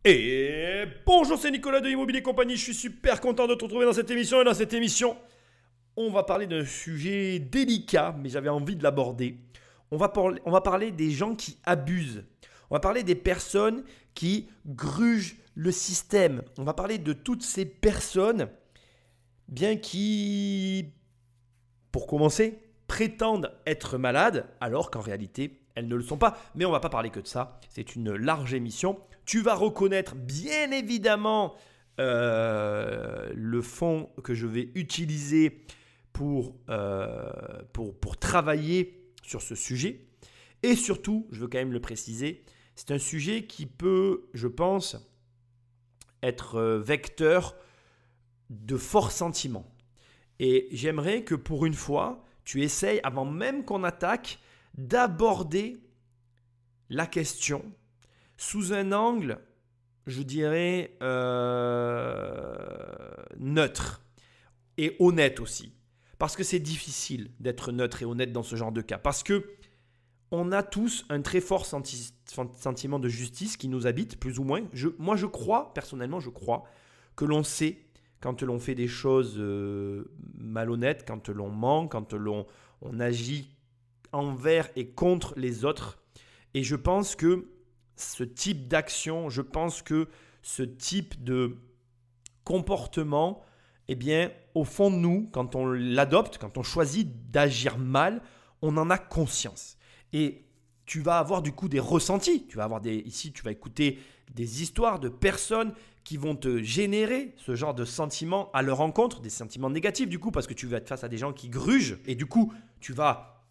Et bonjour, c'est Nicolas de Immobilier Compagnie. Je suis super content de te retrouver dans cette émission. Et dans cette émission, on va parler d'un sujet délicat, mais j'avais envie de l'aborder. On va parler des gens qui abusent. On va parler des personnes qui grugent le système. On va parler de toutes ces personnes, bien qui, pour commencer, prétendent être malades, alors qu'en réalité, elles ne le sont pas. Mais on ne va pas parler que de ça. C'est une large émission. Tu vas reconnaître bien évidemment le fond que je vais utiliser pour travailler sur ce sujet. Et surtout, je veux quand même le préciser, c'est un sujet qui peut, je pense, être vecteur de forts sentiments. Et j'aimerais que pour une fois, tu essayes, avant même qu'on attaque, d'aborder la question sous un angle, je dirais, neutre et honnête aussi. Parce que c'est difficile d'être neutre et honnête dans ce genre de cas. Parce que on a tous un très fort sentiment de justice qui nous habite, plus ou moins. Moi, je crois, personnellement, je crois que l'on sait quand l'on fait des choses malhonnêtes, quand l'on ment, quand on agit envers et contre les autres. Et je pense que ce type d'action, je pense que ce type de comportement, eh bien, au fond de nous, quand on l'adopte, quand on choisit d'agir mal, on en a conscience. Et tu vas avoir du coup des ressentis. Ici, tu vas écouter des histoires de personnes qui vont te générer ce genre de sentiments à leur encontre, des sentiments négatifs du coup, parce que tu vas être face à des gens qui grugent. Et du coup, tu vas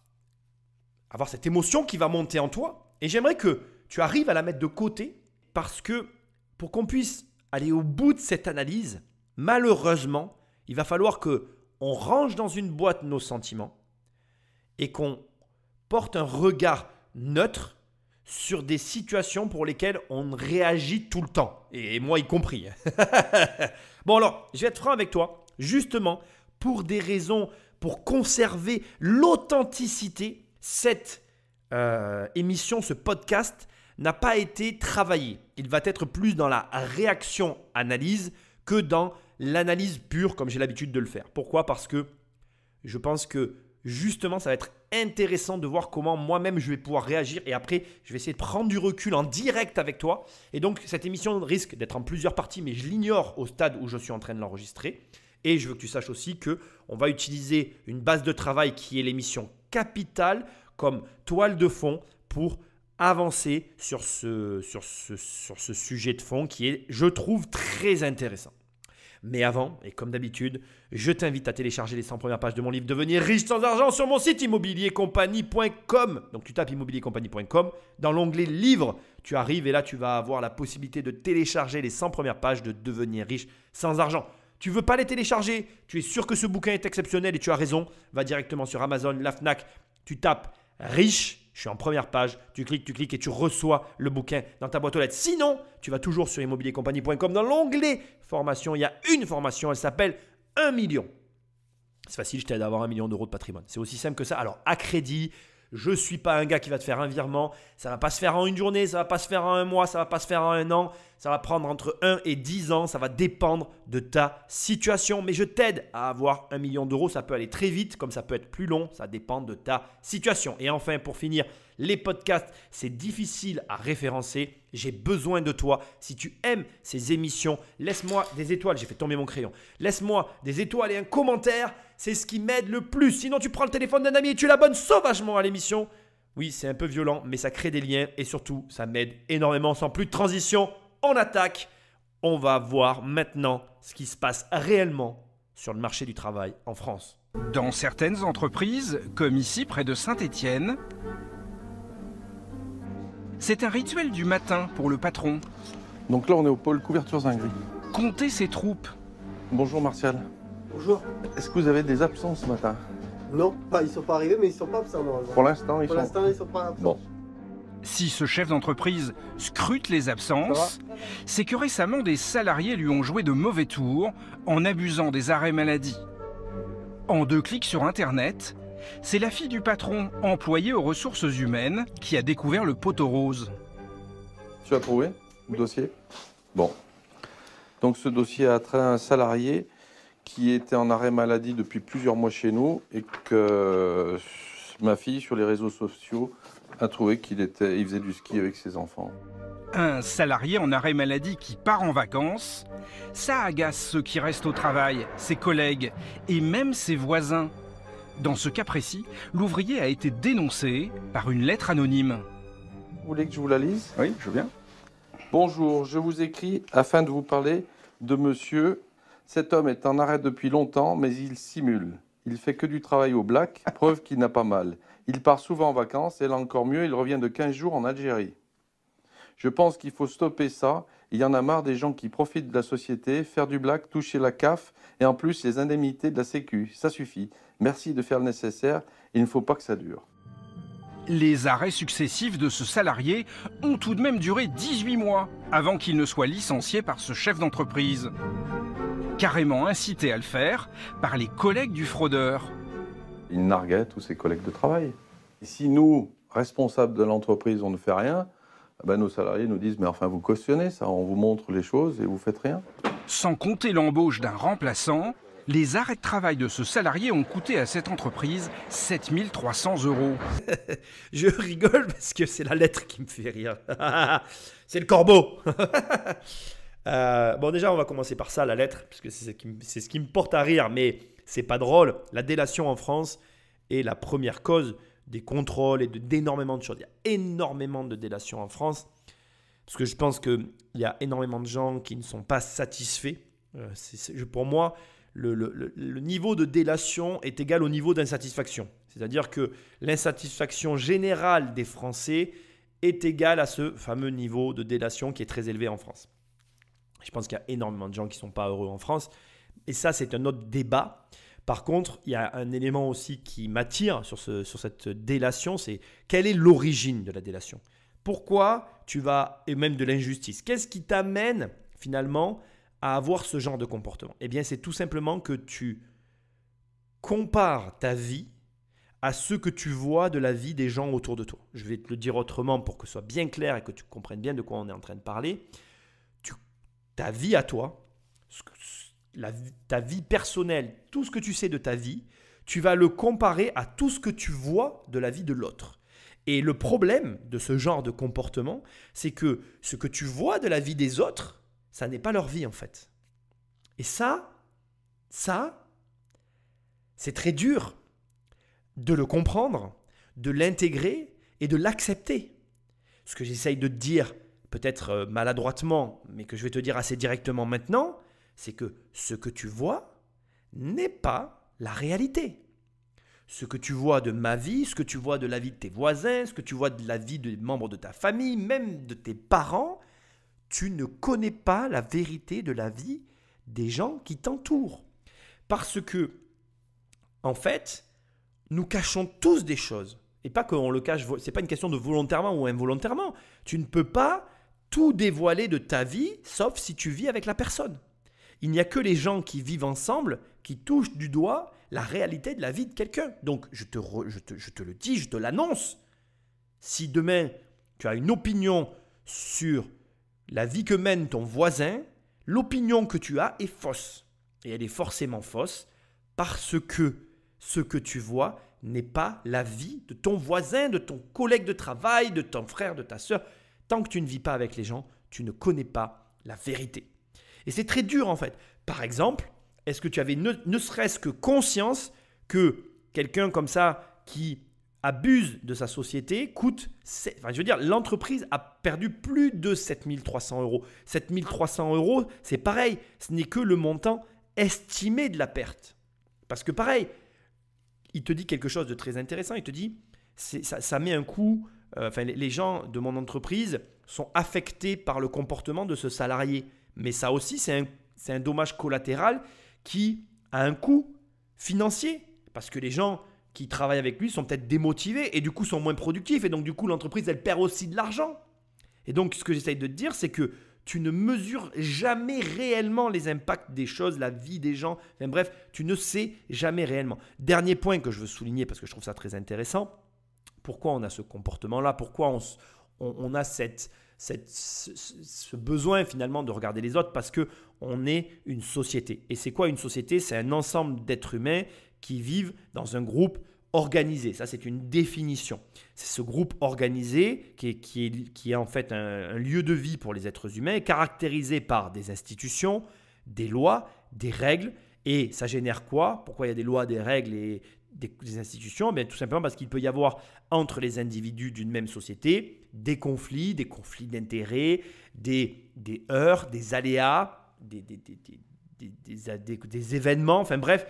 avoir cette émotion qui va monter en toi. Et j'aimerais que tu arrives à la mettre de côté parce que pour qu'on puisse aller au bout de cette analyse, malheureusement, il va falloir qu'on range dans une boîte nos sentiments et qu'on porte un regard neutre sur des situations pour lesquelles on réagit tout le temps. Et moi y compris. Bon alors, je vais être franc avec toi. Justement, pour des raisons, pour conserver l'authenticité, cette émission, ce podcast n'a pas été travaillé. Il va être plus dans la réaction-analyse que dans l'analyse pure comme j'ai l'habitude de le faire. Pourquoi ? Parce que je pense que justement, ça va être intéressant de voir comment moi-même je vais pouvoir réagir et après, je vais essayer de prendre du recul en direct avec toi. Et donc, cette émission risque d'être en plusieurs parties, mais je l'ignore au stade où je suis en train de l'enregistrer. Et je veux que tu saches aussi qu'on va utiliser une base de travail qui est l'émission Capital comme toile de fond pour avancer sur ce sujet de fond qui est, je trouve, très intéressant. Mais avant, et comme d'habitude, je t'invite à télécharger les 100 premières pages de mon livre « Devenir riche sans argent » sur mon site immobiliercompagnie.com. Donc tu tapes immobiliercompagnie.com. Dans l'onglet « Livres », tu arrives et là, tu vas avoir la possibilité de télécharger les 100 premières pages de « Devenir riche sans argent ». Tu ne veux pas les télécharger, tu es sûr que ce bouquin est exceptionnel et tu as raison. Va directement sur Amazon, la Fnac, tu tapes « Riche ». Je suis en première page, tu cliques et tu reçois le bouquin dans ta boîte aux lettres. Sinon, tu vas toujours sur immobiliercompagnie.com. Dans l'onglet formation, il y a une formation, elle s'appelle 1 million. C'est facile, je t'aide à avoir 1 million d'euros de patrimoine. C'est aussi simple que ça. Alors, à crédit, je ne suis pas un gars qui va te faire un virement. Ça ne va pas se faire en une journée, ça ne va pas se faire en un mois, ça ne va pas se faire en un an. Ça va prendre entre 1 et 10 ans. Ça va dépendre de ta situation. Mais je t'aide à avoir 1 million d'euros. Ça peut aller très vite, comme ça peut être plus long. Ça dépend de ta situation. Et enfin, pour finir, les podcasts, c'est difficile à référencer. J'ai besoin de toi. Si tu aimes ces émissions, laisse-moi des étoiles. J'ai fait tomber mon crayon. Laisse-moi des étoiles et un commentaire. C'est ce qui m'aide le plus. Sinon, tu prends le téléphone d'un ami et tu l'abonnes sauvagement à l'émission. Oui, c'est un peu violent, mais ça crée des liens et surtout, ça m'aide énormément. Sans plus de transition, on attaque. On va voir maintenant ce qui se passe réellement sur le marché du travail en France. Dans certaines entreprises, comme ici près de Saint-Étienne, c'est un rituel du matin pour le patron. Donc là, on est au pôle couverture zinguerie. Compter ses troupes. Bonjour Martial. Bonjour. Est-ce que vous avez des absents ce matin? Non, ils ne sont pas arrivés, mais ils ne sont pas absents normalement. Pour l'instant, ils ne sont pas absents. Bon. Si ce chef d'entreprise scrute les absences, c'est que récemment des salariés lui ont joué de mauvais tours en abusant des arrêts maladie. En 2 clics sur Internet, c'est la fille du patron employé aux ressources humaines qui a découvert le poteau rose. Tu as trouvé le dossier? Bon. Donc ce dossier a trait à un salarié qui était en arrêt maladie depuis plusieurs mois chez nous et que ma fille, sur les réseaux sociaux, a trouvé il faisait du ski avec ses enfants. Un salarié en arrêt maladie qui part en vacances, ça agace ceux qui restent au travail, ses collègues et même ses voisins. Dans ce cas précis, l'ouvrier a été dénoncé par une lettre anonyme. Vous voulez que je vous la lise? Oui, je veux bien. Bonjour, je vous écris afin de vous parler de monsieur. Cet homme est en arrêt depuis longtemps, mais il simule. Il fait que du travail au black, preuve qu'il n'a pas mal. Il part souvent en vacances et là encore mieux, il revient de 15 jours en Algérie. Je pense qu'il faut stopper ça. Il y en a marre des gens qui profitent de la société, faire du black, toucher la CAF et en plus les indemnités de la Sécu. Ça suffit. Merci de faire le nécessaire. Il ne faut pas que ça dure. Les arrêts successifs de ce salarié ont tout de même duré 18 mois avant qu'il ne soit licencié par ce chef d'entreprise. Carrément incité à le faire par les collègues du fraudeur. Il narguait tous ses collègues de travail. Et si nous, responsables de l'entreprise, on ne fait rien, ben nos salariés nous disent « mais enfin vous cautionnez ça, on vous montre les choses et vous faites rien ». Sans compter l'embauche d'un remplaçant, les arrêts de travail de ce salarié ont coûté à cette entreprise 7 300 €. Je rigole parce que c'est la lettre qui me fait rire. C'est le corbeau. Bon, déjà, on va commencer par ça, la lettre, parce que c'est ce qui me porte à rire, mais c'est pas drôle. La délation en France est la première cause des contrôles et d'énormément de choses. Il y a énormément de délations en France, parce que je pense qu'il y a énormément de gens qui ne sont pas satisfaits. Pour moi, le niveau de délation est égal au niveau d'insatisfaction. C'est-à-dire que l'insatisfaction générale des Français est égale à ce fameux niveau de délation qui est très élevé en France. Je pense qu'il y a énormément de gens qui ne sont pas heureux en France. Et ça, c'est un autre débat. Par contre, il y a un élément aussi qui m'attire sur cette délation, c'est quelle est l'origine de la délation? Pourquoi et même de l'injustice. Qu'est-ce qui t'amène finalement à avoir ce genre de comportement? Eh bien, c'est tout simplement que tu compares ta vie à ce que tu vois de la vie des gens autour de toi. Je vais te le dire autrement pour que ce soit bien clair et que tu comprennes bien de quoi on est en train de parler. Ta vie à toi, ta vie personnelle, tout ce que tu sais de ta vie, tu vas le comparer à tout ce que tu vois de la vie de l'autre. Et le problème de ce genre de comportement, c'est que ce que tu vois de la vie des autres, ça n'est pas leur vie en fait. Et ça, c'est très dur de le comprendre, de l'intégrer et de l'accepter. Ce que j'essaye de te dire, peut-être maladroitement, mais que je vais te dire assez directement maintenant, c'est que ce que tu vois n'est pas la réalité. Ce que tu vois de ma vie, ce que tu vois de la vie de tes voisins, ce que tu vois de la vie des membres de ta famille, même de tes parents, tu ne connais pas la vérité de la vie des gens qui t'entourent. Parce que, en fait, nous cachons tous des choses. Et pas qu'on le cache, ce n'est pas une question de volontairement ou involontairement. Tu ne peux pas tout dévoiler de ta vie, sauf si tu vis avec la personne. Il n'y a que les gens qui vivent ensemble qui touchent du doigt la réalité de la vie de quelqu'un. Donc, je te le dis, je te l'annonce. Si demain, tu as une opinion sur la vie que mène ton voisin, l'opinion que tu as est fausse. Et elle est forcément fausse parce que ce que tu vois n'est pas la vie de ton voisin, de ton collègue de travail, de ton frère, de ta sœur. Tant que tu ne vis pas avec les gens, tu ne connais pas la vérité. Et c'est très dur en fait. Par exemple, est-ce que tu avais ne serait-ce que conscience que quelqu'un comme ça qui abuse de sa société l'entreprise a perdu plus de 7 300 €. 7 300 €, c'est pareil, ce n'est que le montant estimé de la perte. Parce que pareil, il te dit quelque chose de très intéressant, il te dit, ça met un coup, les gens de mon entreprise sont affectés par le comportement de ce salarié. Mais ça aussi, c'est un dommage collatéral qui a un coût financier. Parce que les gens qui travaillent avec lui sont peut-être démotivés et du coup sont moins productifs. Et donc du coup, l'entreprise, elle perd aussi de l'argent. Et donc, ce que j'essaye de te dire, c'est que tu ne mesures jamais réellement les impacts des choses, la vie des gens. Enfin, bref, tu ne sais jamais réellement. Dernier point que je veux souligner parce que je trouve ça très intéressant. Pourquoi on a ce comportement-là? Pourquoi on a cette ce besoin finalement de regarder les autres parce qu'on est une société. Et c'est quoi une société? C'est un ensemble d'êtres humains qui vivent dans un groupe organisé. Ça, c'est une définition. C'est ce groupe organisé qui est en fait un lieu de vie pour les êtres humains, caractérisé par des institutions, des lois, des règles. Et ça génère quoi? Pourquoi il y a des lois, des règles et des institutions? Bien, tout simplement parce qu'il peut y avoir entre les individus d'une même société des conflits d'intérêts, des heurts, des aléas, des événements, enfin bref,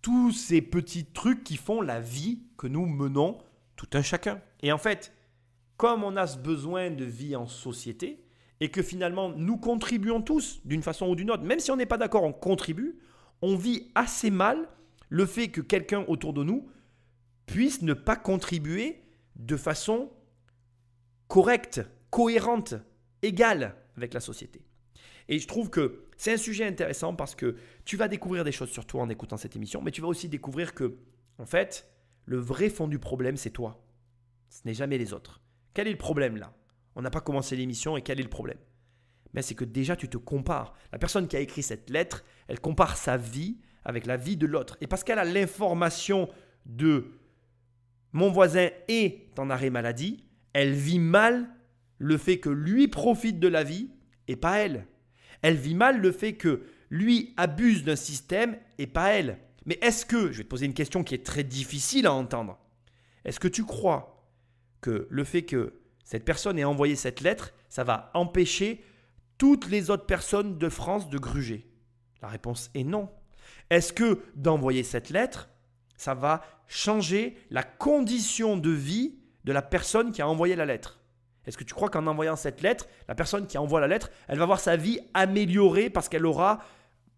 tous ces petits trucs qui font la vie que nous menons tout un chacun. Et en fait, comme on a ce besoin de vie en société et que finalement nous contribuons tous d'une façon ou d'une autre, même si on n'est pas d'accord, on contribue, on vit assez mal le fait que quelqu'un autour de nous puisse ne pas contribuer de façon correcte, cohérente, égale avec la société. Et je trouve que c'est un sujet intéressant parce que tu vas découvrir des choses sur toi en écoutant cette émission, mais tu vas aussi découvrir que, en fait, le vrai fond du problème, c'est toi. Ce n'est jamais les autres. Quel est le problème là? On n'a pas commencé l'émission et quel est le problème? Mais c'est que déjà tu te compares. La personne qui a écrit cette lettre, elle compare sa vie avec la vie de l'autre. Et parce qu'elle a l'information de mon voisin est en arrêt maladie, elle vit mal le fait que lui profite de la vie et pas elle. Elle vit mal le fait que lui abuse d'un système et pas elle. Mais est-ce que, je vais te poser une question qui est très difficile à entendre, est-ce que tu crois que le fait que cette personne ait envoyé cette lettre, ça va empêcher toutes les autres personnes de France de gruger? La réponse est non. Est-ce que d'envoyer cette lettre, ça va changer la condition de vie de la personne qui a envoyé la lettre? Est-ce que tu crois qu'en envoyant cette lettre, la personne qui envoie la lettre, elle va voir sa vie améliorée parce qu'elle aura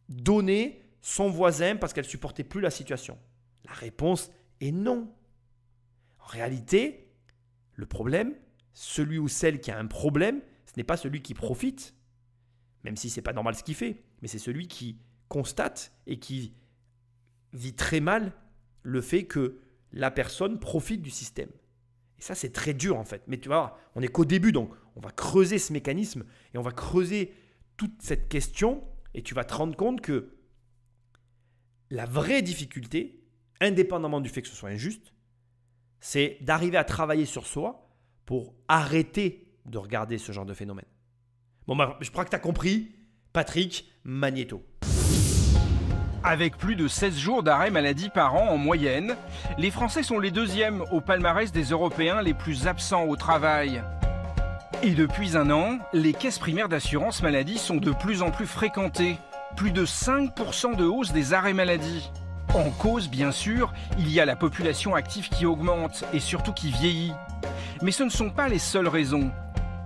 donné son voisin parce qu'elle ne supportait plus la situation? La réponse est non. En réalité, le problème, celui ou celle qui a un problème, ce n'est pas celui qui profite, même si ce n'est pas normal ce qu'il fait, mais c'est celui qui constate et qui vit très mal le fait que la personne profite du système. Et ça, c'est très dur en fait. Mais tu vois, on n'est qu'au début, donc on va creuser ce mécanisme et on va creuser toute cette question et tu vas te rendre compte que la vraie difficulté, indépendamment du fait que ce soit injuste, c'est d'arriver à travailler sur soi pour arrêter de regarder ce genre de phénomène. Bon, bah, je crois que tu as compris. Patrick Magnéto. Avec plus de 16 jours d'arrêt maladie par an en moyenne, les Français sont les deuxièmes au palmarès des Européens les plus absents au travail. Et depuis un an, les caisses primaires d'assurance maladie sont de plus en plus fréquentées. Plus de 5% de hausse des arrêts maladie. En cause, bien sûr, il y a la population active qui augmente et surtout qui vieillit. Mais ce ne sont pas les seules raisons.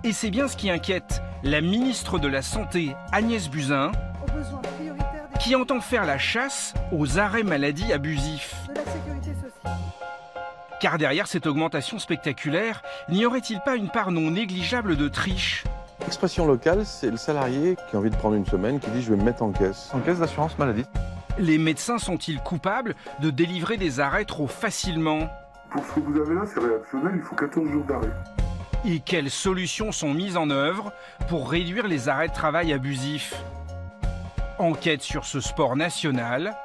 Et c'est bien ce qui inquiète la ministre de la Santé, Agnès Buzyn, qui entend faire la chasse aux arrêts maladie abusifs. Car derrière cette augmentation spectaculaire, n'y aurait-il pas une part non négligeable de triche? L'expression locale, c'est le salarié qui a envie de prendre une semaine, qui dit je vais me mettre en caisse d'assurance maladie. Les médecins sont-ils coupables de délivrer des arrêts trop facilement? Pour ce que vous avez là, c'est réactionnel, il faut 14 jours d'arrêt. Et quelles solutions sont mises en œuvre pour réduire les arrêts de travail abusifs? Enquête sur ce sport national,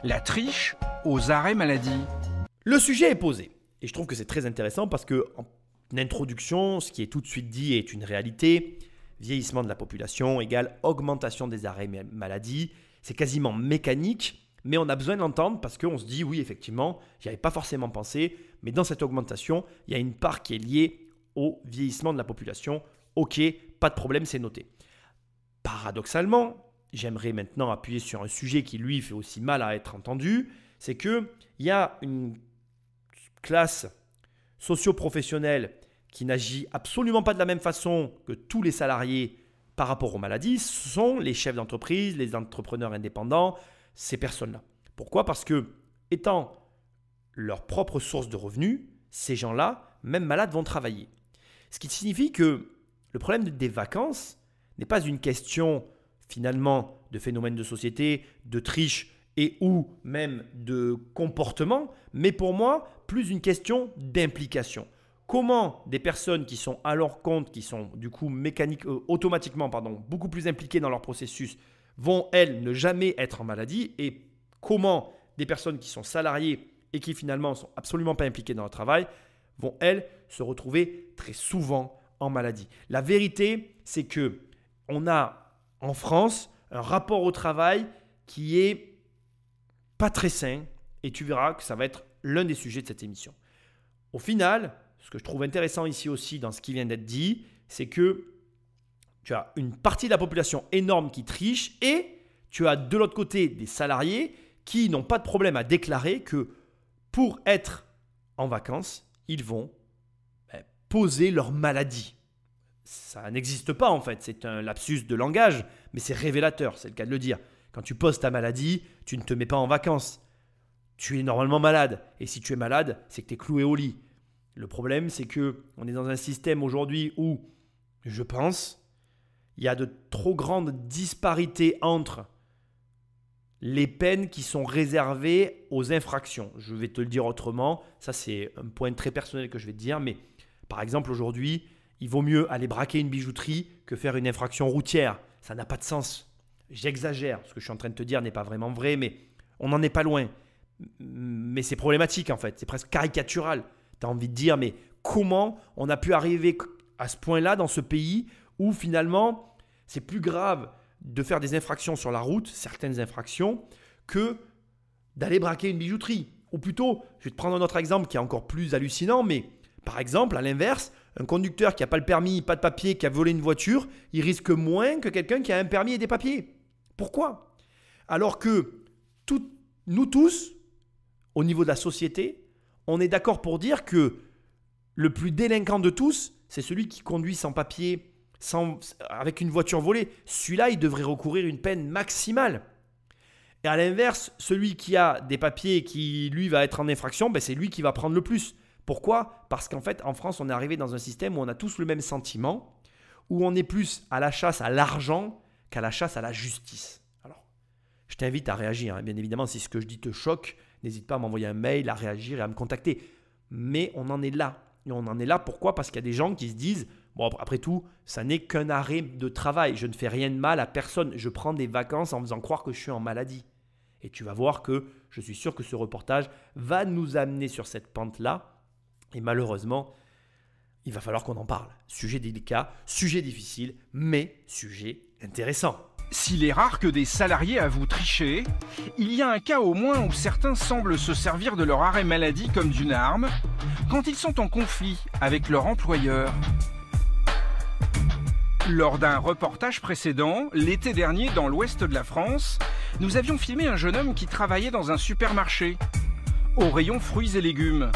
la triche aux arrêts maladie. Le sujet est posé. Et je trouve que c'est très intéressant parce que, en introduction, ce qui est tout de suite dit est une réalité. Vieillissement de la population égale augmentation des arrêts maladie. C'est quasiment mécanique, mais on a besoin d'entendre parce qu'on se dit, oui, effectivement, j'y avais pas forcément pensé, mais dans cette augmentation, il y a une part qui est liée au vieillissement de la population. Ok, pas de problème, c'est noté. Paradoxalement, j'aimerais maintenant appuyer sur un sujet qui, lui, fait aussi mal à être entendu, c'est qu'il y a une classe socio-professionnelle qui n'agit absolument pas de la même façon que tous les salariés par rapport aux maladies, ce sont les chefs d'entreprise, les entrepreneurs indépendants, ces personnes-là. Pourquoi? Parce que, étant leur propre source de revenus, ces gens-là, même malades, vont travailler. Ce qui signifie que le problème des vacances n'est pas une question finalement de phénomène de société, de triche et ou même de comportement, mais pour moi, plus une question d'implication. comment des personnes qui sont à leur compte, qui sont du coup automatiquement beaucoup plus impliquées dans leur processus, vont, elles, ne jamais être en maladie, et comment des personnes qui sont salariées et qui finalement ne sont absolument pas impliquées dans leur travail vont, elles, se retrouver très souvent en maladie. La vérité, c'est qu'on a en France un rapport au travail qui est pas très sain, et tu verras que ça va être l'un des sujets de cette émission. Au final, ce que je trouve intéressant ici aussi dans ce qui vient d'être dit, c'est que tu as une partie de la population énorme qui triche et tu as de l'autre côté des salariés qui n'ont pas de problème à déclarer que pour être en vacances, ils vont poser leur maladie. Ça n'existe pas en fait, c'est un lapsus de langage, mais c'est révélateur, c'est le cas de le dire. Quand tu poses ta maladie, tu ne te mets pas en vacances. Tu es normalement malade. Et si tu es malade, c'est que tu es cloué au lit. Le problème, c'est qu'on est dans un système aujourd'hui où, je pense, il y a de trop grandes disparités entre les peines qui sont réservées aux infractions. Je vais te le dire autrement. Ça, c'est un point très personnel que je vais te dire. Mais par exemple, aujourd'hui, il vaut mieux aller braquer une bijouterie que faire une infraction routière. Ça n'a pas de sens. J'exagère. Ce que je suis en train de te dire n'est pas vraiment vrai, mais on n'en est pas loin. Mais c'est problématique en fait. C'est presque caricatural. Tu as envie de dire, mais comment on a pu arriver à ce point-là dans ce pays où finalement, c'est plus grave de faire des infractions sur la route, certaines infractions, que d'aller braquer une bijouterie. Ou plutôt, je vais te prendre un autre exemple qui est encore plus hallucinant, mais par exemple, à l'inverse, un conducteur qui n'a pas le permis, pas de papier, qui a volé une voiture, il risque moins que quelqu'un qui a un permis et des papiers. Pourquoi ? Alors que nous tous, au niveau de la société, on est d'accord pour dire que le plus délinquant de tous, c'est celui qui conduit sans papier, avec une voiture volée. Celui-là, il devrait recourir une peine maximale. Et à l'inverse, celui qui a des papiers et qui, lui, va être en infraction, c'est lui qui va prendre le plus. Pourquoi ? Parce qu'en fait, en France, on est arrivé dans un système où on a tous le même sentiment, où on est plus à la chasse à l'argent qu'à la chasse à la justice. Alors, je t'invite à réagir. Bien évidemment, si ce que je dis te choque, n'hésite pas à m'envoyer un mail, à réagir et à me contacter. Mais on en est là. Et on en est là, pourquoi ? Parce qu'il y a des gens qui se disent, bon, après tout, ça n'est qu'un arrêt de travail. Je ne fais rien de mal à personne. Je prends des vacances en faisant croire que je suis en maladie. Et tu vas voir que je suis sûr que ce reportage va nous amener sur cette pente-là. Et malheureusement, il va falloir qu'on en parle. Sujet délicat, sujet difficile, mais sujet intéressant. S'il est rare que des salariés avouent tricher, il y a un cas au moins où certains semblent se servir de leur arrêt maladie comme d'une arme, quand ils sont en conflit avec leur employeur. Lors d'un reportage précédent, l'été dernier dans l'ouest de la France, nous avions filmé un jeune homme qui travaillait dans un supermarché, au rayon fruits et légumes.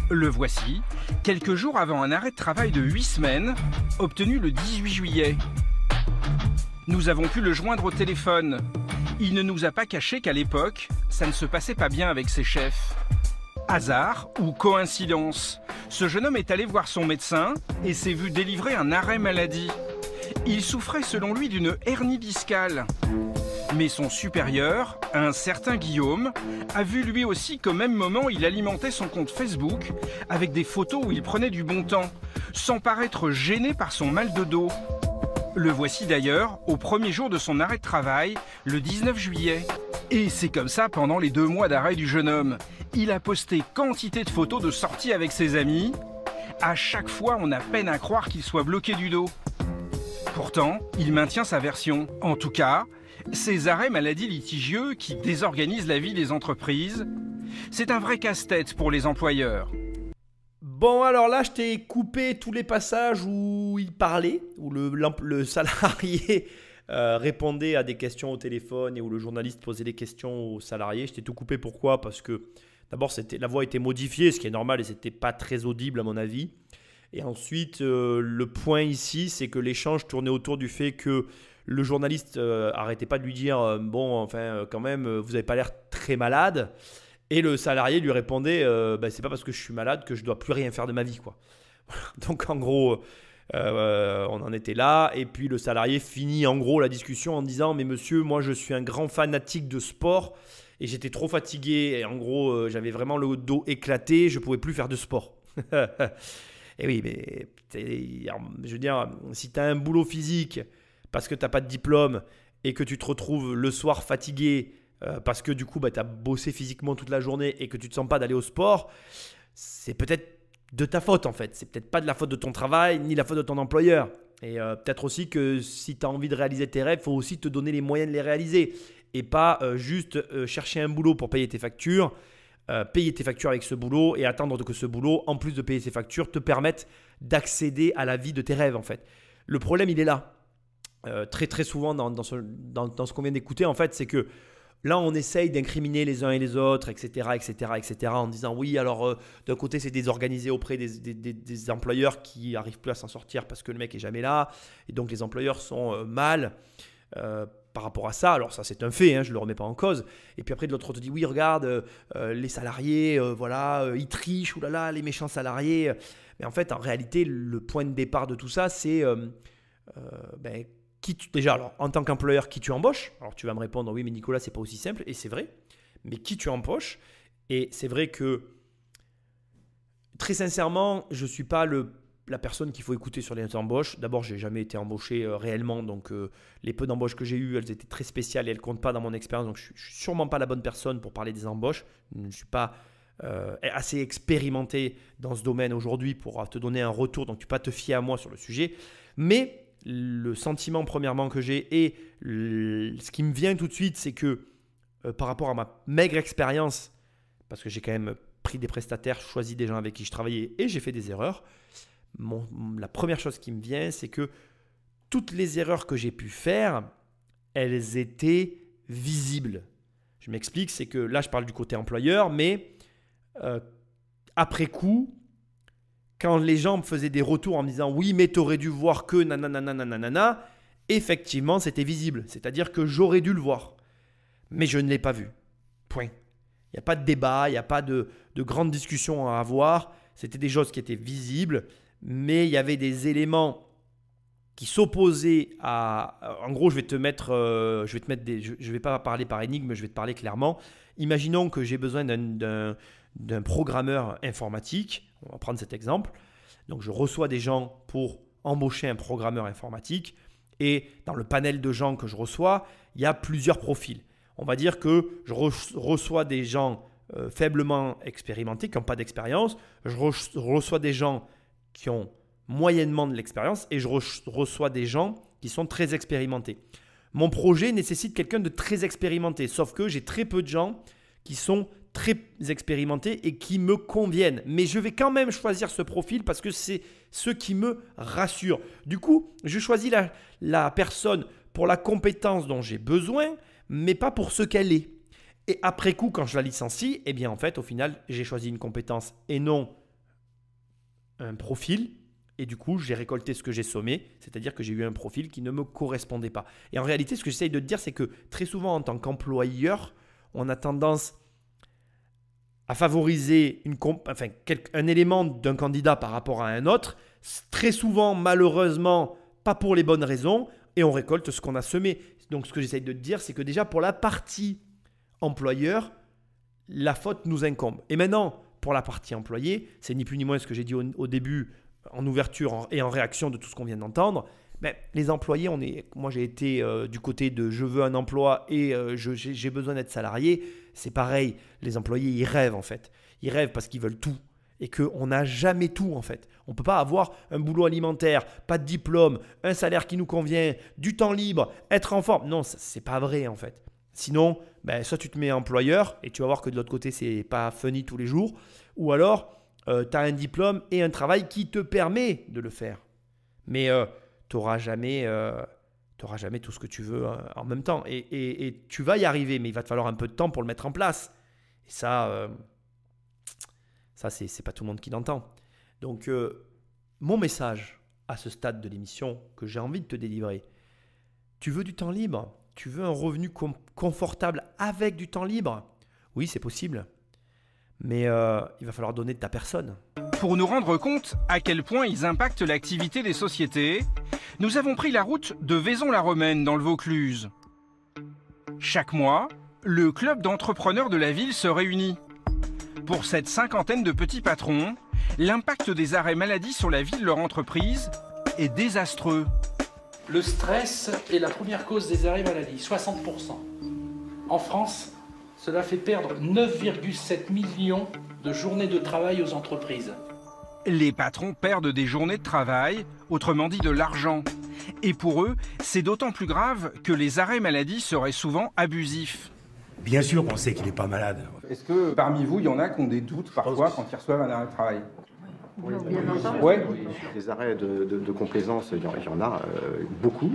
Le voici, quelques jours avant un arrêt de travail de 8 semaines, obtenu le 18 juillet. Nous avons pu le joindre au téléphone. Il ne nous a pas caché qu'à l'époque, ça ne se passait pas bien avec ses chefs. Hasard ou coïncidence, ce jeune homme est allé voir son médecin et s'est vu délivrer un arrêt maladie. Il souffrait selon lui d'une hernie discale. Mais son supérieur, un certain Guillaume, a vu lui aussi qu'au même moment il alimentait son compte Facebook avec des photos où il prenait du bon temps, sans paraître gêné par son mal de dos. Le voici d'ailleurs au premier jour de son arrêt de travail, le 19 juillet. Et c'est comme ça pendant les 2 mois d'arrêt du jeune homme. Il a posté quantité de photos de sorties avec ses amis. À chaque fois, on a peine à croire qu'il soit bloqué du dos. Pourtant, il maintient sa version. En tout cas, ces arrêts maladie litigieux qui désorganisent la vie des entreprises, c'est un vrai casse-tête pour les employeurs. Bon, alors là, je t'ai coupé tous les passages où il parlait, où le salarié répondait à des questions au téléphone et où le journaliste posait des questions aux salariés. Je t'ai tout coupé, pourquoi ? Parce que d'abord, la voix était modifiée, ce qui est normal et ce n'était pas très audible à mon avis. Et ensuite, le point ici, c'est que l'échange tournait autour du fait que le journaliste arrêtait pas de lui dire bon, enfin, quand même, vous n'avez pas l'air très malade. Et le salarié lui répondait c'est pas parce que je suis malade que je dois plus rien faire de ma vie, quoi. Donc en gros, on en était là. Et puis le salarié finit en gros la discussion en disant mais monsieur, moi je suis un grand fanatique de sport et j'étais trop fatigué. Et en gros, j'avais vraiment le dos éclaté, je pouvais plus faire de sport. Et oui, mais je veux dire, si tu as un boulot physique parce que tu n'as pas de diplôme et que tu te retrouves le soir fatigué parce que du coup, tu as bossé physiquement toute la journée et que tu ne te sens pas d'aller au sport, c'est peut-être de ta faute en fait. C'est peut-être pas de la faute de ton travail ni la faute de ton employeur. Et peut-être aussi que si tu as envie de réaliser tes rêves, il faut aussi te donner les moyens de les réaliser et pas juste chercher un boulot pour payer tes factures. Payer tes factures avec ce boulot et attendre que ce boulot, en plus de payer tes factures, te permette d'accéder à la vie de tes rêves en fait. Le problème, il est là. Très très souvent dans ce qu'on vient d'écouter, en fait, c'est que là, on essaye d'incriminer les uns et les autres, etc., en disant oui, alors d'un côté, c'est désorganisé auprès des employeurs qui n'arrivent plus à s'en sortir parce que le mec est jamais là, et donc les employeurs sont mal par rapport à ça. Alors ça, c'est un fait, hein, je ne le remets pas en cause. Et puis après, de l'autre, on te dit oui, regarde, les salariés, voilà, ils trichent, oulala, les méchants salariés. Mais en fait, en réalité, le point de départ de tout ça, c'est déjà, alors, en tant qu'employeur, qui tu embauches. Alors tu vas me répondre, oui, mais Nicolas, c'est pas aussi simple, et c'est vrai. Mais qui tu embauches. Et c'est vrai que, très sincèrement, je ne suis pas la personne qu'il faut écouter sur les embauches. D'abord, je n'ai jamais été embauché réellement, donc les peu d'embauches que j'ai eues, elles étaient très spéciales et elles ne comptent pas dans mon expérience, donc je ne suis sûrement pas la bonne personne pour parler des embauches. Je ne suis pas assez expérimenté dans ce domaine aujourd'hui pour te donner un retour, donc tu ne peux pas te fier à moi sur le sujet. Mais le sentiment premièrement que j'ai et ce qui me vient tout de suite, c'est que par rapport à ma maigre expérience, parce que j'ai quand même pris des prestataires, choisi des gens avec qui je travaillais et j'ai fait des erreurs, la première chose qui me vient, c'est que toutes les erreurs que j'ai pu faire, elles étaient visibles. Je m'explique, c'est que là, je parle du côté employeur, mais après coup, quand les gens me faisaient des retours en me disant « oui, mais tu aurais dû voir que nanana », effectivement, c'était visible. C'est-à-dire que j'aurais dû le voir, mais je ne l'ai pas vu. Point. Il n'y a pas de débat, il n'y a pas de grande discussion à avoir. C'était des choses qui étaient visibles, mais il y avait des éléments qui s'opposaient à… En gros, je vais pas parler par énigme, je vais te parler clairement. Imaginons que j'ai besoin d'un programmeur informatique. On va prendre cet exemple. Donc, je reçois des gens pour embaucher un programmeur informatique. Et dans le panel de gens que je reçois, il y a plusieurs profils. On va dire que je reçois des gens faiblement expérimentés, qui n'ont pas d'expérience. Je reçois des gens qui ont moyennement de l'expérience et je reçois des gens qui sont très expérimentés. Mon projet nécessite quelqu'un de très expérimenté, sauf que j'ai très peu de gens qui sont très expérimentés et qui me conviennent. Mais je vais quand même choisir ce profil parce que c'est ce qui me rassure. Du coup, je choisis la personne pour la compétence dont j'ai besoin, mais pas pour ce qu'elle est. Et après coup, quand je la licencie, eh bien en fait, au final, j'ai choisi une compétence et non un profil. Et du coup, j'ai récolté ce que j'ai sommé, c'est-à-dire que j'ai eu un profil qui ne me correspondait pas. Et en réalité, ce que j'essaye de te dire, c'est que très souvent, en tant qu'employeur, on a tendance à favoriser un élément d'un candidat par rapport à un autre, très souvent, malheureusement, pas pour les bonnes raisons, et on récolte ce qu'on a semé. Donc, ce que j'essaye de te dire, c'est que déjà, pour la partie employeur, la faute nous incombe. Et maintenant, pour la partie employé, c'est ni plus ni moins ce que j'ai dit au début, en ouverture et en réaction de tout ce qu'on vient d'entendre. Mais les employés, moi j'ai été du côté de je veux un emploi et j'ai besoin d'être salarié. C'est pareil, les employés, ils rêvent en fait. Ils rêvent parce qu'ils veulent tout et qu'on n'a jamais tout en fait. On ne peut pas avoir un boulot alimentaire, pas de diplôme, un salaire qui nous convient, du temps libre, être en forme. Non, ce n'est pas vrai en fait. Sinon, soit tu te mets employeur et tu vas voir que de l'autre côté, ce n'est pas funny tous les jours. Ou alors, tu as un diplôme et un travail qui te permet de le faire. Mais tu n'auras jamais tout ce que tu veux en même temps. Et tu vas y arriver, mais il va te falloir un peu de temps pour le mettre en place. Et ça c'est pas tout le monde qui l'entend. Donc, mon message à ce stade de l'émission que j'ai envie de te délivrer, tu veux du temps libre ? Tu veux un revenu confortable avec du temps libre ? Oui, c'est possible. Mais il va falloir donner de ta personne. Pour nous rendre compte à quel point ils impactent l'activité des sociétés, nous avons pris la route de Vaison-la-Romaine dans le Vaucluse. Chaque mois, le club d'entrepreneurs de la ville se réunit. Pour cette cinquantaine de petits patrons, l'impact des arrêts maladie sur la vie de leur entreprise est désastreux. Le stress est la première cause des arrêts maladie, 60%. En France, cela fait perdre 9,7 millions de journées de travail aux entreprises. Les patrons perdent des journées de travail, autrement dit de l'argent. Et pour eux, c'est d'autant plus grave que les arrêts maladie seraient souvent abusifs. Bien sûr qu'on sait qu'il n'est pas malade. Est-ce que parmi vous, il y en a qui ont des doutes parfois quand ils reçoivent un arrêt de travail? Oui, bien entendu. Ouais. Les arrêts de complaisance, il y en a beaucoup.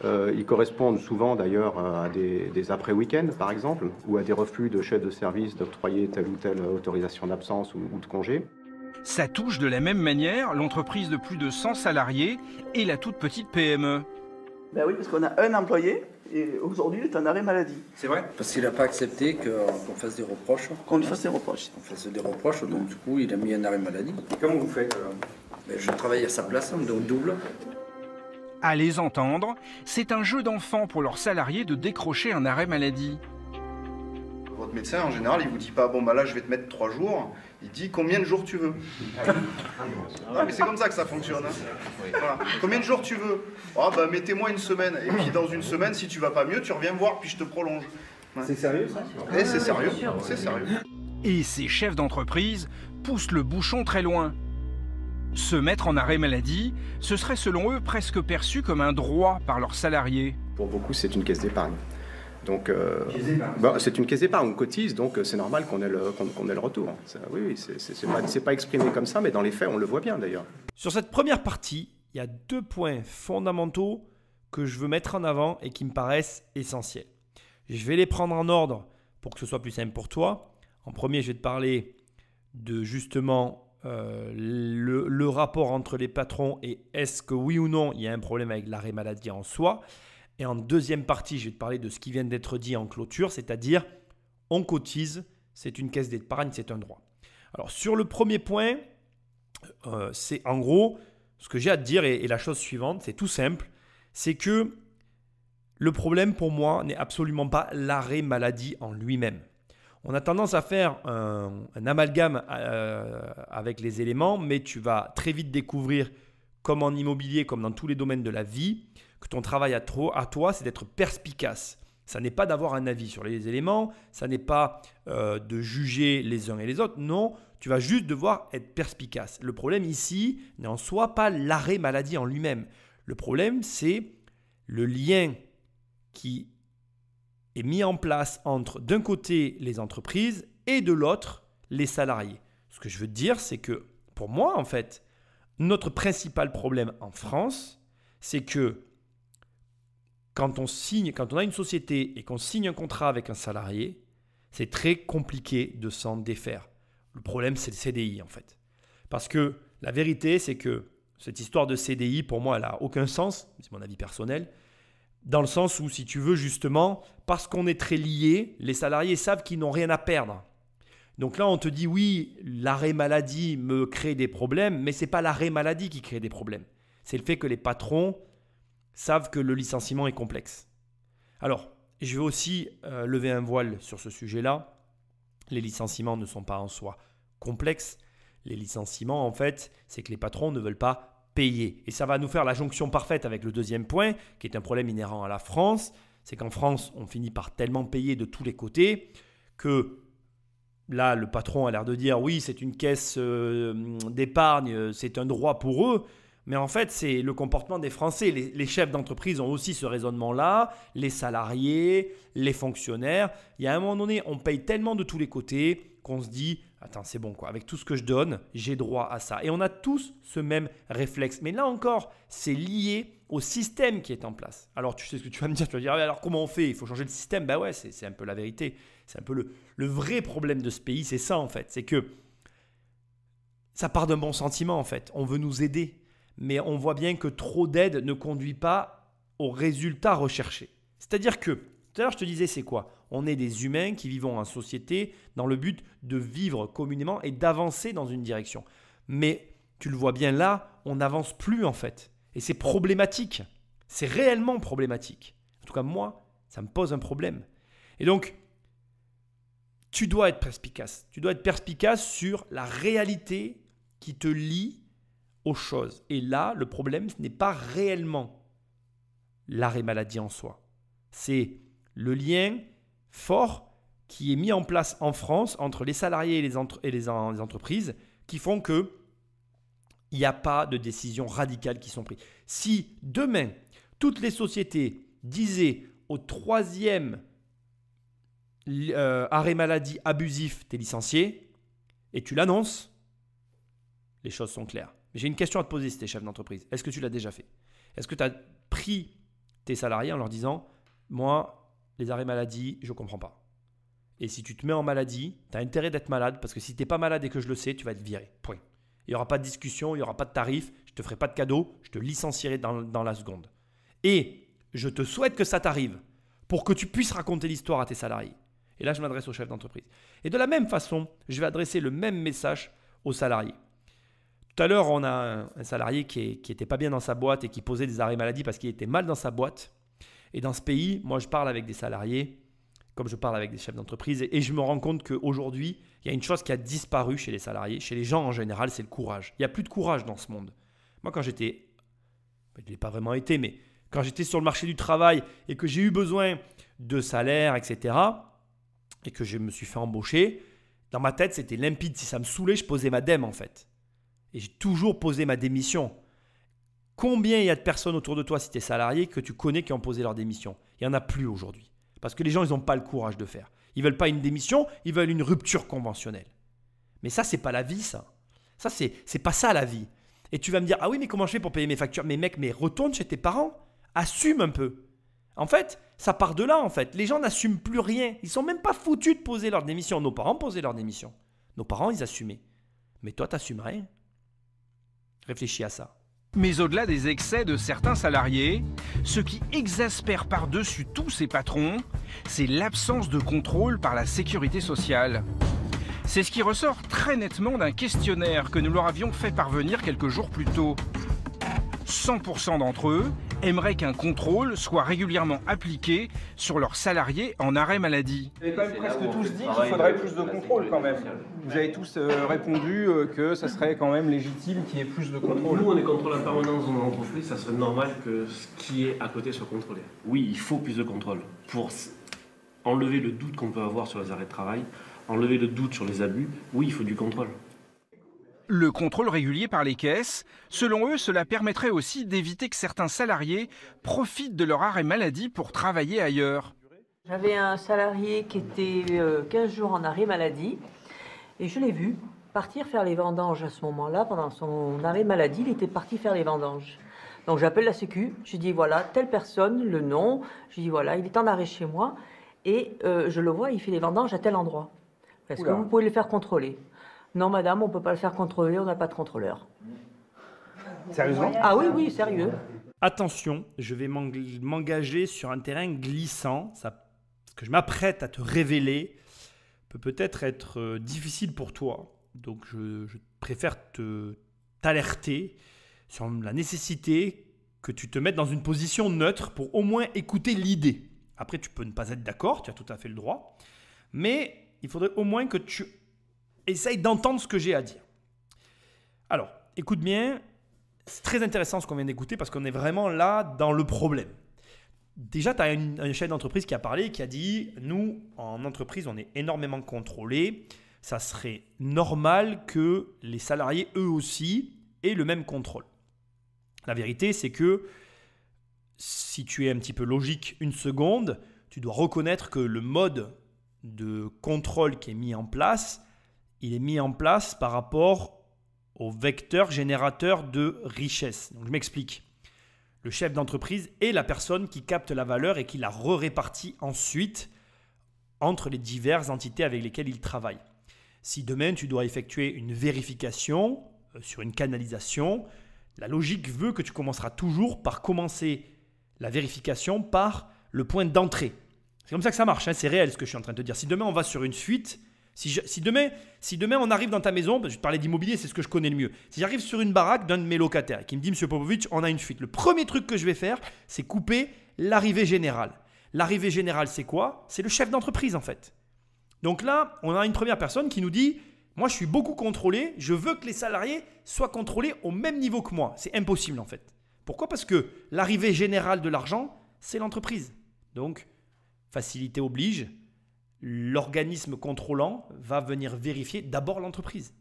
Ils correspondent souvent d'ailleurs à des après-week-ends, par exemple, ou à des refus de chefs de service d'octroyer telle ou telle autorisation d'absence ou de congé. Ça touche de la même manière l'entreprise de plus de 100 salariés et la toute petite PME. Ben oui, parce qu'on a un employé et aujourd'hui il est en arrêt maladie. C'est vrai? Parce qu'il n'a pas accepté qu'on fasse des reproches. Qu'on lui fasse des reproches. On fasse des reproches, donc du coup il a mis un arrêt maladie. Comment vous faites Je travaille à sa place, donc double. À les entendre, c'est un jeu d'enfant pour leurs salariés de décrocher un arrêt maladie. Votre médecin, en général, il vous dit pas, bon, bah là, je vais te mettre 3 jours. Il dit combien de jours tu veux. Non, mais c'est comme ça que ça fonctionne. Hein. Voilà. Combien de jours tu veux. Ah, bah, mettez-moi une semaine. Et puis, dans une semaine, si tu vas pas mieux, tu reviens me voir, puis je te prolonge. Ouais. C'est sérieux, ça? Et c'est sérieux, c'est sérieux. Et ces chefs d'entreprise poussent le bouchon très loin. Se mettre en arrêt maladie, ce serait selon eux presque perçu comme un droit par leurs salariés. Pour beaucoup, c'est une caisse d'épargne. Donc, c'est une caisse d'épargne, on cotise, donc c'est normal qu'on ait le retour. Ça, oui, c'est pas exprimé comme ça, mais dans les faits, on le voit bien d'ailleurs. Sur cette première partie, il y a 2 points fondamentaux que je veux mettre en avant et qui me paraissent essentiels. Je vais les prendre en ordre pour que ce soit plus simple pour toi. En premier, je vais te parler de justement le rapport entre les patrons et est-ce que oui ou non il y a un problème avec l'arrêt maladie en soi. Et en deuxième partie, je vais te parler de ce qui vient d'être dit en clôture, c'est-à-dire on cotise, c'est une caisse d'épargne, c'est un droit. Alors sur le premier point, c'est en gros ce que j'ai à te dire et la chose suivante, c'est tout simple, c'est que le problème pour moi n'est absolument pas l'arrêt maladie en lui-même. On a tendance à faire un amalgame avec les éléments, mais tu vas très vite découvrir, comme en immobilier, comme dans tous les domaines de la vie, que ton travail à toi, c'est d'être perspicace. Ça n'est pas d'avoir un avis sur les éléments, ça n'est pas de juger les uns et les autres. Non, tu vas juste devoir être perspicace. Le problème ici n'est en soi pas l'arrêt maladie en lui-même. Le problème, c'est le lien qui est mis en place entre d'un côté les entreprises et de l'autre les salariés. Ce que je veux te dire, c'est que pour moi, en fait, notre principal problème en France, c'est que quand on a une société et qu'on signe un contrat avec un salarié, c'est très compliqué de s'en défaire. Le problème, c'est le CDI en fait. Parce que la vérité, c'est que cette histoire de CDI, pour moi, elle n'a aucun sens, c'est mon avis personnel, dans le sens où, si tu veux, justement, parce qu'on est très liés, les salariés savent qu'ils n'ont rien à perdre. Donc là, on te dit, oui, l'arrêt maladie me crée des problèmes, mais ce n'est pas l'arrêt maladie qui crée des problèmes. C'est le fait que les patrons savent que le licenciement est complexe. Alors, je vais aussi lever un voile sur ce sujet-là. Les licenciements ne sont pas en soi complexes. Les licenciements, en fait, c'est que les patrons ne veulent pas payer. Et ça va nous faire la jonction parfaite avec le deuxième point, qui est un problème inhérent à la France. C'est qu'en France, on finit par tellement payer de tous les côtés que là, le patron a l'air de dire « oui, c'est une caisse d'épargne, c'est un droit pour eux ». Mais en fait, c'est le comportement des Français. Les chefs d'entreprise ont aussi ce raisonnement-là, les salariés, les fonctionnaires. Il y a un moment donné, on paye tellement de tous les côtés qu'on se dit « attends, c'est bon, quoi. Avec tout ce que je donne, j'ai droit à ça ». Et on a tous ce même réflexe. Mais là encore, c'est lié au système qui est en place. Alors, tu sais ce que tu vas me dire. Tu vas dire « alors comment on fait? Il faut changer le système ». Ben ouais, c'est un peu la vérité. C'est un peu le vrai problème de ce pays, c'est ça en fait. C'est que ça part d'un bon sentiment en fait. On veut nous aider. Mais on voit bien que trop d'aide ne conduit pas aux résultats recherchés. C'est-à-dire que, tout à l'heure je te disais c'est quoi? On est des humains qui vivons en société dans le but de vivre communément et d'avancer dans une direction. Mais tu le vois bien là, on n'avance plus en fait. Et c'est problématique. C'est réellement problématique. En tout cas moi, ça me pose un problème. Et donc, tu dois être perspicace. Tu dois être perspicace sur la réalité qui te lie aux choses. Et là, le problème, ce n'est pas réellement l'arrêt maladie en soi. C'est le lien fort qui est mis en place en France entre les salariés et les entreprises qui font qu'il n'y a pas de décisions radicales qui sont prises. Si demain, toutes les sociétés disaient au 3e arrêt maladie abusif, tu es licencié, et tu l'annonces, les choses sont claires. Mais j'ai une question à te poser si tu es chef d'entreprise. Est-ce que tu l'as déjà fait? Est-ce que tu as pris tes salariés en leur disant « Moi, les arrêts maladie, je ne comprends pas. Et si tu te mets en maladie, tu as intérêt d'être malade parce que si tu n'es pas malade et que je le sais, tu vas être viré. Point. Il n'y aura pas de discussion, il n'y aura pas de tarif, je ne te ferai pas de cadeau, je te licencierai dans la seconde. Et je te souhaite que ça t'arrive pour que tu puisses raconter l'histoire à tes salariés. » Et là, je m'adresse au chef d'entreprise. Et de la même façon, je vais adresser le même message aux salariés. Tout à l'heure, on a un salarié qui n'était pas bien dans sa boîte et qui posait des arrêts maladie parce qu'il était mal dans sa boîte. Et dans ce pays, moi, je parle avec des salariés comme je parle avec des chefs d'entreprise et je me rends compte qu'aujourd'hui, il y a une chose qui a disparu chez les salariés, chez les gens en général, c'est le courage. Il n'y a plus de courage dans ce monde. Moi, quand j'étais, je ne l'ai pas vraiment été, mais quand j'étais sur le marché du travail et que j'ai eu besoin de salaire, etc., et que je me suis fait embaucher, dans ma tête, c'était limpide. Si ça me saoulait, je posais ma dème en fait. Et j'ai toujours posé ma démission. Combien il y a de personnes autour de toi, si tu es salarié, que tu connais qui ont posé leur démission? Il n'y en a plus aujourd'hui. Parce que les gens, ils n'ont pas le courage de faire. Ils ne veulent pas une démission, ils veulent une rupture conventionnelle. Mais ça, ce n'est pas la vie, ça. Ça, c'est pas ça la vie. Et tu vas me dire, ah oui, mais comment je fais pour payer mes factures? Mais mec, mais retourne chez tes parents. Assume un peu. En fait, ça part de là, en fait. Les gens n'assument plus rien. Ils ne sont même pas foutus de poser leur démission. Nos parents posaient leur démission. Nos parents, ils assumaient. Mais toi, tu n'assumes rien. Réfléchis à ça. Mais au-delà des excès de certains salariés, ce qui exaspère par-dessus tous ces patrons, c'est l'absence de contrôle par la sécurité sociale. C'est ce qui ressort très nettement d'un questionnaire que nous leur avions fait parvenir quelques jours plus tôt. 100% d'entre eux aimeraient qu'un contrôle soit régulièrement appliqué sur leurs salariés en arrêt maladie. Vous avez quand même presque tous dit qu'il faudrait plus de contrôle quand même. Vous avez tous répondu que ça serait quand même légitime qu'il y ait plus de contrôle. Nous, on est contrôle en permanence dans notre entreprise, ça serait normal que ce qui est à côté soit contrôlé. Oui, il faut plus de contrôle pour enlever le doute qu'on peut avoir sur les arrêts de travail, enlever le doute sur les abus. Oui, il faut du contrôle. Le contrôle régulier par les caisses, selon eux, cela permettrait aussi d'éviter que certains salariés profitent de leur arrêt maladie pour travailler ailleurs. J'avais un salarié qui était 15 jours en arrêt maladie et je l'ai vu partir faire les vendanges à ce moment-là. Pendant son arrêt maladie, il était parti faire les vendanges. Donc j'appelle la sécu, je dis voilà, telle personne, le nom, je dis voilà, il est en arrêt chez moi et je le vois, il fait les vendanges à tel endroit. Est-ce que vous pouvez le faire contrôler? Non, madame, on ne peut pas le faire contrôler, on n'a pas de contrôleur. Sérieusement? Ah oui, oui, sérieux. Attention, je vais m'engager sur un terrain glissant. Ce que je m'apprête à te révéler peut peut-être être difficile pour toi. Donc, je préfère t'alerter sur la nécessité que tu te mettes dans une position neutre pour au moins écouter l'idée. Après, tu peux ne pas être d'accord, tu as tout à fait le droit. Mais il faudrait au moins que tu essaye d'entendre ce que j'ai à dire. Alors, écoute bien, c'est très intéressant ce qu'on vient d'écouter parce qu'on est vraiment là dans le problème. Déjà, tu as un chef d'entreprise qui a parlé, qui a dit « Nous, en entreprise, on est énormément contrôlés. Ça serait normal que les salariés, eux aussi, aient le même contrôle. » La vérité, c'est que si tu es un petit peu logique une seconde, tu dois reconnaître que le mode de contrôle qui est mis en place, il est mis en place par rapport au vecteur générateur de richesse. Donc, je m'explique. Le chef d'entreprise est la personne qui capte la valeur et qui la répartit ensuite entre les diverses entités avec lesquelles il travaille. Si demain, tu dois effectuer une vérification sur une canalisation, la logique veut que tu commenceras toujours par commencer la vérification par le point d'entrée. C'est comme ça que ça marche, hein, c'est réel ce que je suis en train de te dire. Si demain, on va sur une fuite, si demain on arrive dans ta maison, je vais te parler d'immobilier, c'est ce que je connais le mieux. Si j'arrive sur une baraque d'un de mes locataires et qui me dit « Monsieur Popovic, on a une fuite », le premier truc que je vais faire, c'est couper l'arrivée générale. L'arrivée générale, c'est quoi? C'est le chef d'entreprise en fait. Donc là, on a une première personne qui nous dit Moi, je suis beaucoup contrôlé. Je veux que les salariés soient contrôlés au même niveau que moi. C'est impossible en fait. Pourquoi? Parce que l'arrivée générale de l'argent, c'est l'entreprise. Donc, facilité oblige. L'organisme contrôlant va venir vérifier d'abord l'entreprise.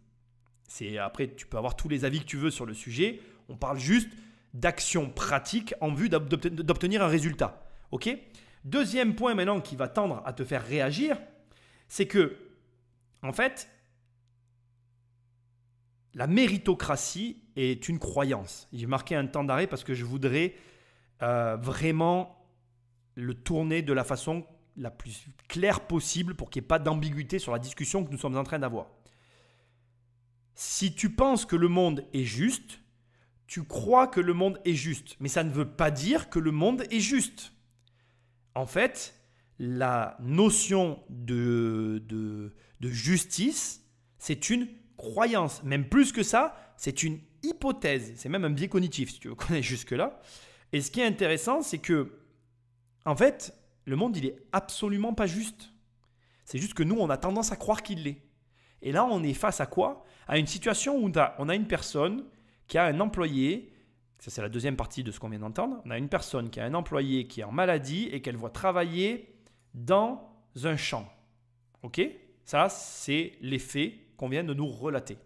Après, tu peux avoir tous les avis que tu veux sur le sujet. On parle juste d'actions pratiques en vue d'obtenir un résultat. Ok? Deuxième point maintenant qui va tendre à te faire réagir, c'est que, en fait, la méritocratie est une croyance. J'ai marqué un temps d'arrêt parce que je voudrais vraiment le tourner de la façon la plus claire possible pour qu'il n'y ait pas d'ambiguïté sur la discussion que nous sommes en train d'avoir. Si tu penses que le monde est juste, tu crois que le monde est juste, mais ça ne veut pas dire que le monde est juste. En fait, la notion de justice, c'est une croyance. Même plus que ça, c'est une hypothèse. C'est même un biais cognitif, si tu veux connaître jusque-là. Et ce qui est intéressant, c'est que, en fait, le monde, il est absolument pas juste. C'est juste que nous, on a tendance à croire qu'il l'est. Et là, on est face à quoi? À une situation où on a une personne qui a un employé, ça c'est la deuxième partie de ce qu'on vient d'entendre, on a une personne qui a un employé qui est en maladie et qu'elle voit travailler dans un champ. Ok? Ça, c'est les faits qu'on vient de nous relater.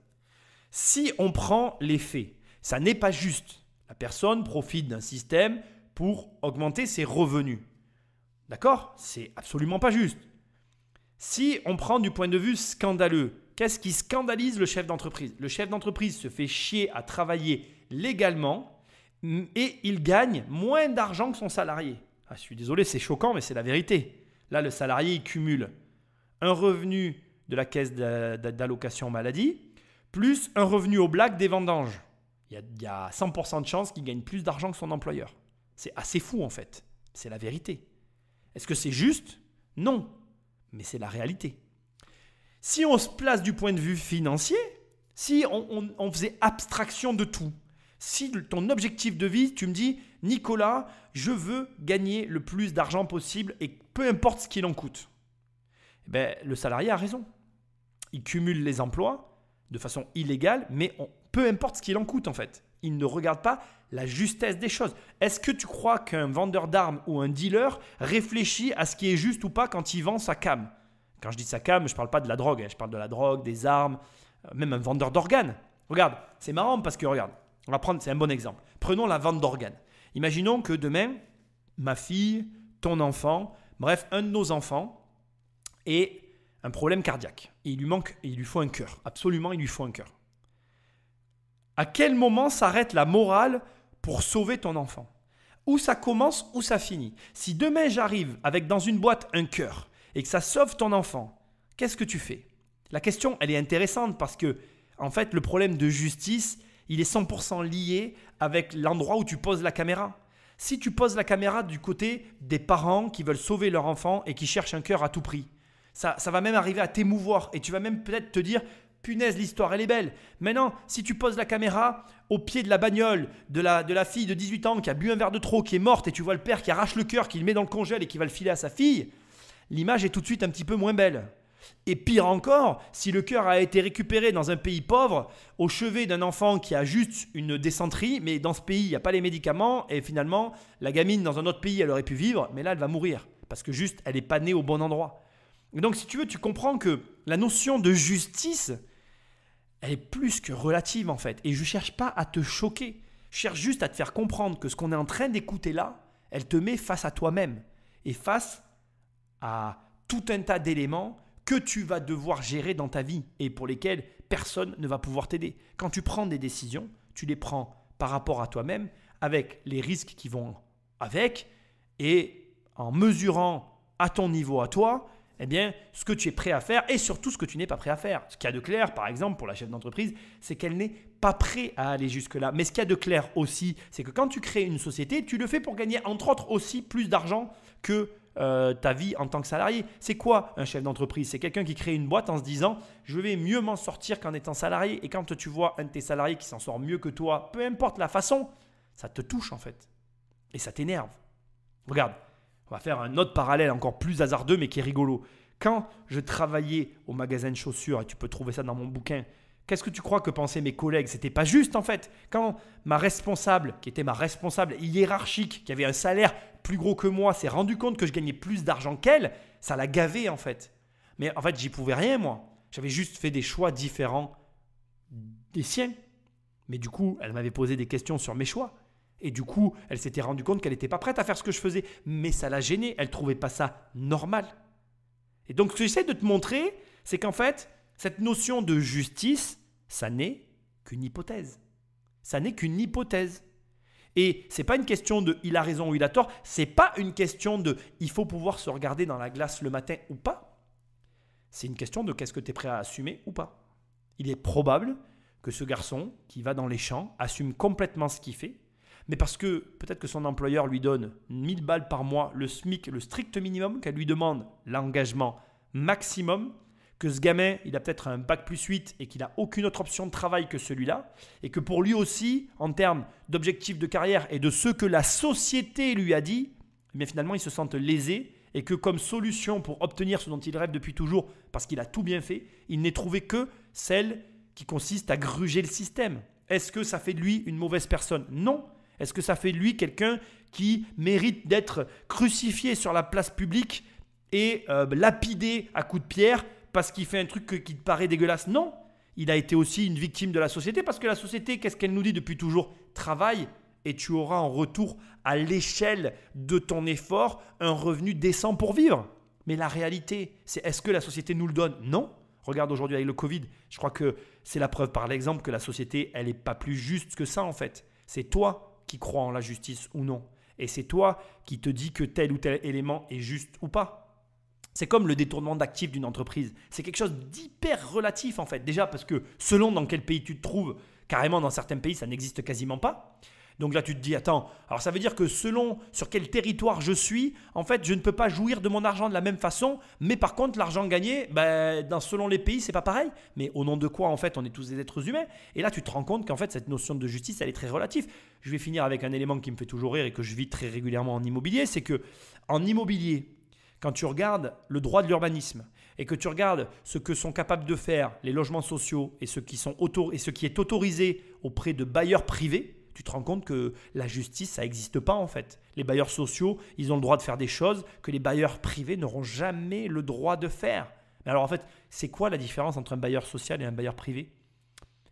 Si on prend les faits, ça n'est pas juste. La personne profite d'un système pour augmenter ses revenus. D'accord? C'est absolument pas juste. Si on prend du point de vue scandaleux, qu'est-ce qui scandalise le chef d'entreprise? Le chef d'entreprise se fait chier à travailler légalement et il gagne moins d'argent que son salarié. Je suis désolé, c'est choquant, mais c'est la vérité. Là, le salarié, il cumule un revenu de la caisse d'allocation maladie plus un revenu au black des vendanges. Il y a 100% de chances qu'il gagne plus d'argent que son employeur. C'est assez fou en fait. C'est la vérité. Est-ce que c'est juste? Non. Mais c'est la réalité. Si on se place du point de vue financier, si on faisait abstraction de tout, si ton objectif de vie, tu me dis, Nicolas, je veux gagner le plus d'argent possible et peu importe ce qu'il en coûte, eh bien, le salarié a raison. Il cumule les emplois de façon illégale, mais peu importe ce qu'il en coûte en fait. Il ne regarde pas la justesse des choses. Est-ce que tu crois qu'un vendeur d'armes ou un dealer réfléchit à ce qui est juste ou pas quand il vend sa cam? Quand je dis sa cam, je ne parle pas de la drogue. Je parle de la drogue, des armes, même un vendeur d'organes. Regarde, c'est marrant parce que regarde, on va prendre, c'est un bon exemple. Prenons la vente d'organes. Imaginons que demain, ma fille, ton enfant, bref, un de nos enfants ait un problème cardiaque. Et il lui faut un cœur. Absolument, il lui faut un cœur. À quel moment s'arrête la morale pour sauver ton enfant? Où ça commence, où ça finit? Si demain j'arrive avec dans une boîte un cœur et que ça sauve ton enfant, qu'est-ce que tu fais? La question, elle est intéressante parce que, en fait, le problème de justice, il est 100% lié avec l'endroit où tu poses la caméra. Si tu poses la caméra du côté des parents qui veulent sauver leur enfant et qui cherchent un cœur à tout prix, ça va même arriver à t'émouvoir et tu vas même peut-être te dire « Punaise, l'histoire, elle est belle ». Maintenant, si tu poses la caméra au pied de la bagnole de la fille de 18 ans qui a bu un verre de trop, qui est morte et tu vois le père qui arrache le cœur, qui le met dans le congèle et qui va le filer à sa fille, l'image est tout de suite un petit peu moins belle. Et pire encore, si le cœur a été récupéré dans un pays pauvre, au chevet d'un enfant qui a juste une dysenterie, mais dans ce pays, il n'y a pas les médicaments, et finalement, la gamine dans un autre pays, elle aurait pu vivre, mais là, elle va mourir, parce que juste, elle n'est pas née au bon endroit. Et donc, si tu veux, tu comprends que la notion de justice, elle est plus que relative, en fait. Et je ne cherche pas à te choquer, je cherche juste à te faire comprendre que ce qu'on est en train d'écouter là, elle te met face à toi-même, et face à tout un tas d'éléments que tu vas devoir gérer dans ta vie et pour lesquels personne ne va pouvoir t'aider. Quand tu prends des décisions, tu les prends par rapport à toi-même, avec les risques qui vont avec, et en mesurant à ton niveau à toi, eh bien, ce que tu es prêt à faire et surtout ce que tu n'es pas prêt à faire. Ce qu'il y a de clair, par exemple, pour la chef d'entreprise, c'est qu'elle n'est pas prête à aller jusque-là. Mais ce qu'il y a de clair aussi, c'est que quand tu crées une société, tu le fais pour gagner, entre autres, aussi plus d'argent que ta vie en tant que salarié. C'est quoi un chef d'entreprise? C'est quelqu'un qui crée une boîte en se disant « je vais mieux m'en sortir qu'en étant salarié ». Et quand tu vois un de tes salariés qui s'en sort mieux que toi, peu importe la façon, ça te touche en fait. Et ça t'énerve. Regarde, on va faire un autre parallèle encore plus hasardeux mais qui est rigolo. Quand je travaillais au magasin de chaussures, et tu peux trouver ça dans mon bouquin, qu'est-ce que tu crois que pensaient mes collègues? C'était pas juste en fait. Quand ma responsable, qui était ma responsable hiérarchique, qui avait un salaire plus gros que moi, s'est rendu compte que je gagnais plus d'argent qu'elle, ça l'a gavé en fait. Mais en fait, j'y pouvais rien moi. J'avais juste fait des choix différents des siens. Mais du coup, elle m'avait posé des questions sur mes choix. Et du coup, elle s'était rendue compte qu'elle n'était pas prête à faire ce que je faisais. Mais ça l'a gênée. Elle ne trouvait pas ça normal. Et donc, ce que j'essaie de te montrer, c'est qu'en fait, cette notion de justice, ça n'est qu'une hypothèse. Ça n'est qu'une hypothèse. Et ce n'est pas une question de il a raison ou il a tort. Ce n'est pas une question de il faut pouvoir se regarder dans la glace le matin ou pas. C'est une question de qu'est-ce que tu es prêt à assumer ou pas. Il est probable que ce garçon qui va dans les champs assume complètement ce qu'il fait, mais parce que peut-être que son employeur lui donne 1000 balles par mois, le SMIC, le strict minimum, qu'elle lui demande l'engagement maximum, que ce gamin, il a peut-être un bac plus 8 et qu'il n'a aucune autre option de travail que celui-là, et que pour lui aussi, en termes d'objectifs de carrière et de ce que la société lui a dit, eh bien finalement, il se sente lésé et que comme solution pour obtenir ce dont il rêve depuis toujours, parce qu'il a tout bien fait, il n'ait trouvé que celle qui consiste à gruger le système. Est-ce que ça fait de lui une mauvaise personne? Non. Est-ce que ça fait de lui quelqu'un qui mérite d'être crucifié sur la place publique et lapidé à coups de pierre parce qu'il fait un truc qui te paraît dégueulasse? Non. Il a été aussi une victime de la société parce que la société, qu'est-ce qu'elle nous dit depuis toujours? Travaille et tu auras en retour à l'échelle de ton effort un revenu décent pour vivre. Mais la réalité, c'est est-ce que la société nous le donne? Non. Regarde aujourd'hui avec le Covid, je crois que c'est la preuve par l'exemple que la société, elle n'est pas plus juste que ça en fait. C'est toi qui crois en la justice ou non. Et c'est toi qui te dis que tel ou tel élément est juste ou pas. C'est comme le détournement d'actifs d'une entreprise. C'est quelque chose d'hyper relatif en fait. Déjà parce que selon dans quel pays tu te trouves, carrément dans certains pays, ça n'existe quasiment pas. Donc là, tu te dis, attends, alors ça veut dire que selon sur quel territoire je suis, en fait, je ne peux pas jouir de mon argent de la même façon, mais par contre, l'argent gagné, selon les pays, c'est pas pareil. Mais au nom de quoi, en fait, on est tous des êtres humains? Et là, tu te rends compte qu'en fait, cette notion de justice, elle est très relative. Je vais finir avec un élément qui me fait toujours rire et que je vis très régulièrement en immobilier, c'est que en immobilier, quand tu regardes le droit de l'urbanisme et que tu regardes ce que sont capables de faire les logements sociaux et ce qui est autorisé auprès de bailleurs privés, tu te rends compte que la justice, ça n'existe pas en fait. Les bailleurs sociaux, ils ont le droit de faire des choses que les bailleurs privés n'auront jamais le droit de faire. Mais alors en fait, c'est quoi la différence entre un bailleur social et un bailleur privé?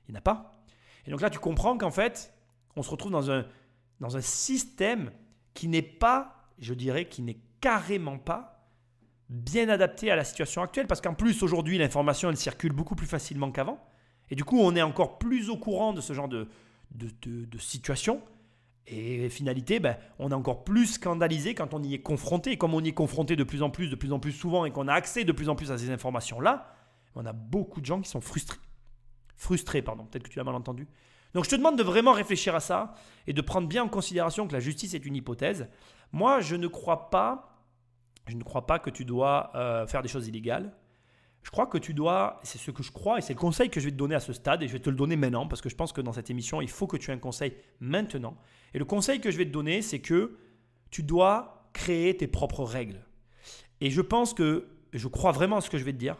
Il n'y en a pas. Et donc là, tu comprends qu'en fait, on se retrouve dans un système qui n'est pas, je dirais, qui n'est carrément pas bien adapté à la situation actuelle. Parce qu'en plus, aujourd'hui, l'information, elle circule beaucoup plus facilement qu'avant. Et du coup, on est encore plus au courant de ce genre de situation. Et finalité, on est encore plus scandalisé quand on y est confronté. Et comme on y est confronté de plus en plus souvent et qu'on a accès de plus en plus à ces informations-là, on a beaucoup de gens qui sont frustrés. Peut-être que tu l'as mal entendu. Donc je te demande de vraiment réfléchir à ça et de prendre bien en considération que la justice est une hypothèse. Moi, je ne crois pas que tu dois faire des choses illégales. Je crois que tu dois, c'est ce que je crois et c'est le conseil que je vais te donner à ce stade et je vais te le donner maintenant parce que je pense que dans cette émission, il faut que tu aies un conseil maintenant. Et le conseil que je vais te donner, c'est que tu dois créer tes propres règles. Et je crois vraiment à ce que je vais te dire.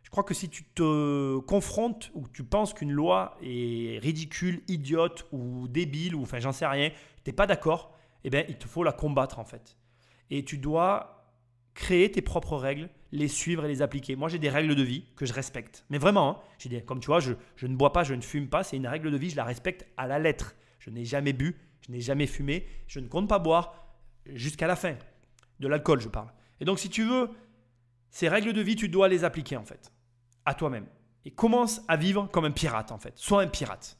Je crois que si tu te confrontes ou tu penses qu'une loi est ridicule, idiote ou débile ou enfin j'en sais rien, tu n'es pas d'accord, eh bien il te faut la combattre en fait. Et tu dois créer tes propres règles, les suivre et les appliquer. Moi, j'ai des règles de vie que je respecte. Mais vraiment, comme tu vois, je ne bois pas, je ne fume pas. C'est une règle de vie, je la respecte à la lettre. Je n'ai jamais bu, je n'ai jamais fumé. Je ne compte pas boire jusqu'à la fin. De l'alcool, je parle. Et donc, si tu veux, ces règles de vie, tu dois les appliquer en fait, à toi-même. Et commence à vivre comme un pirate en fait. Sois un pirate.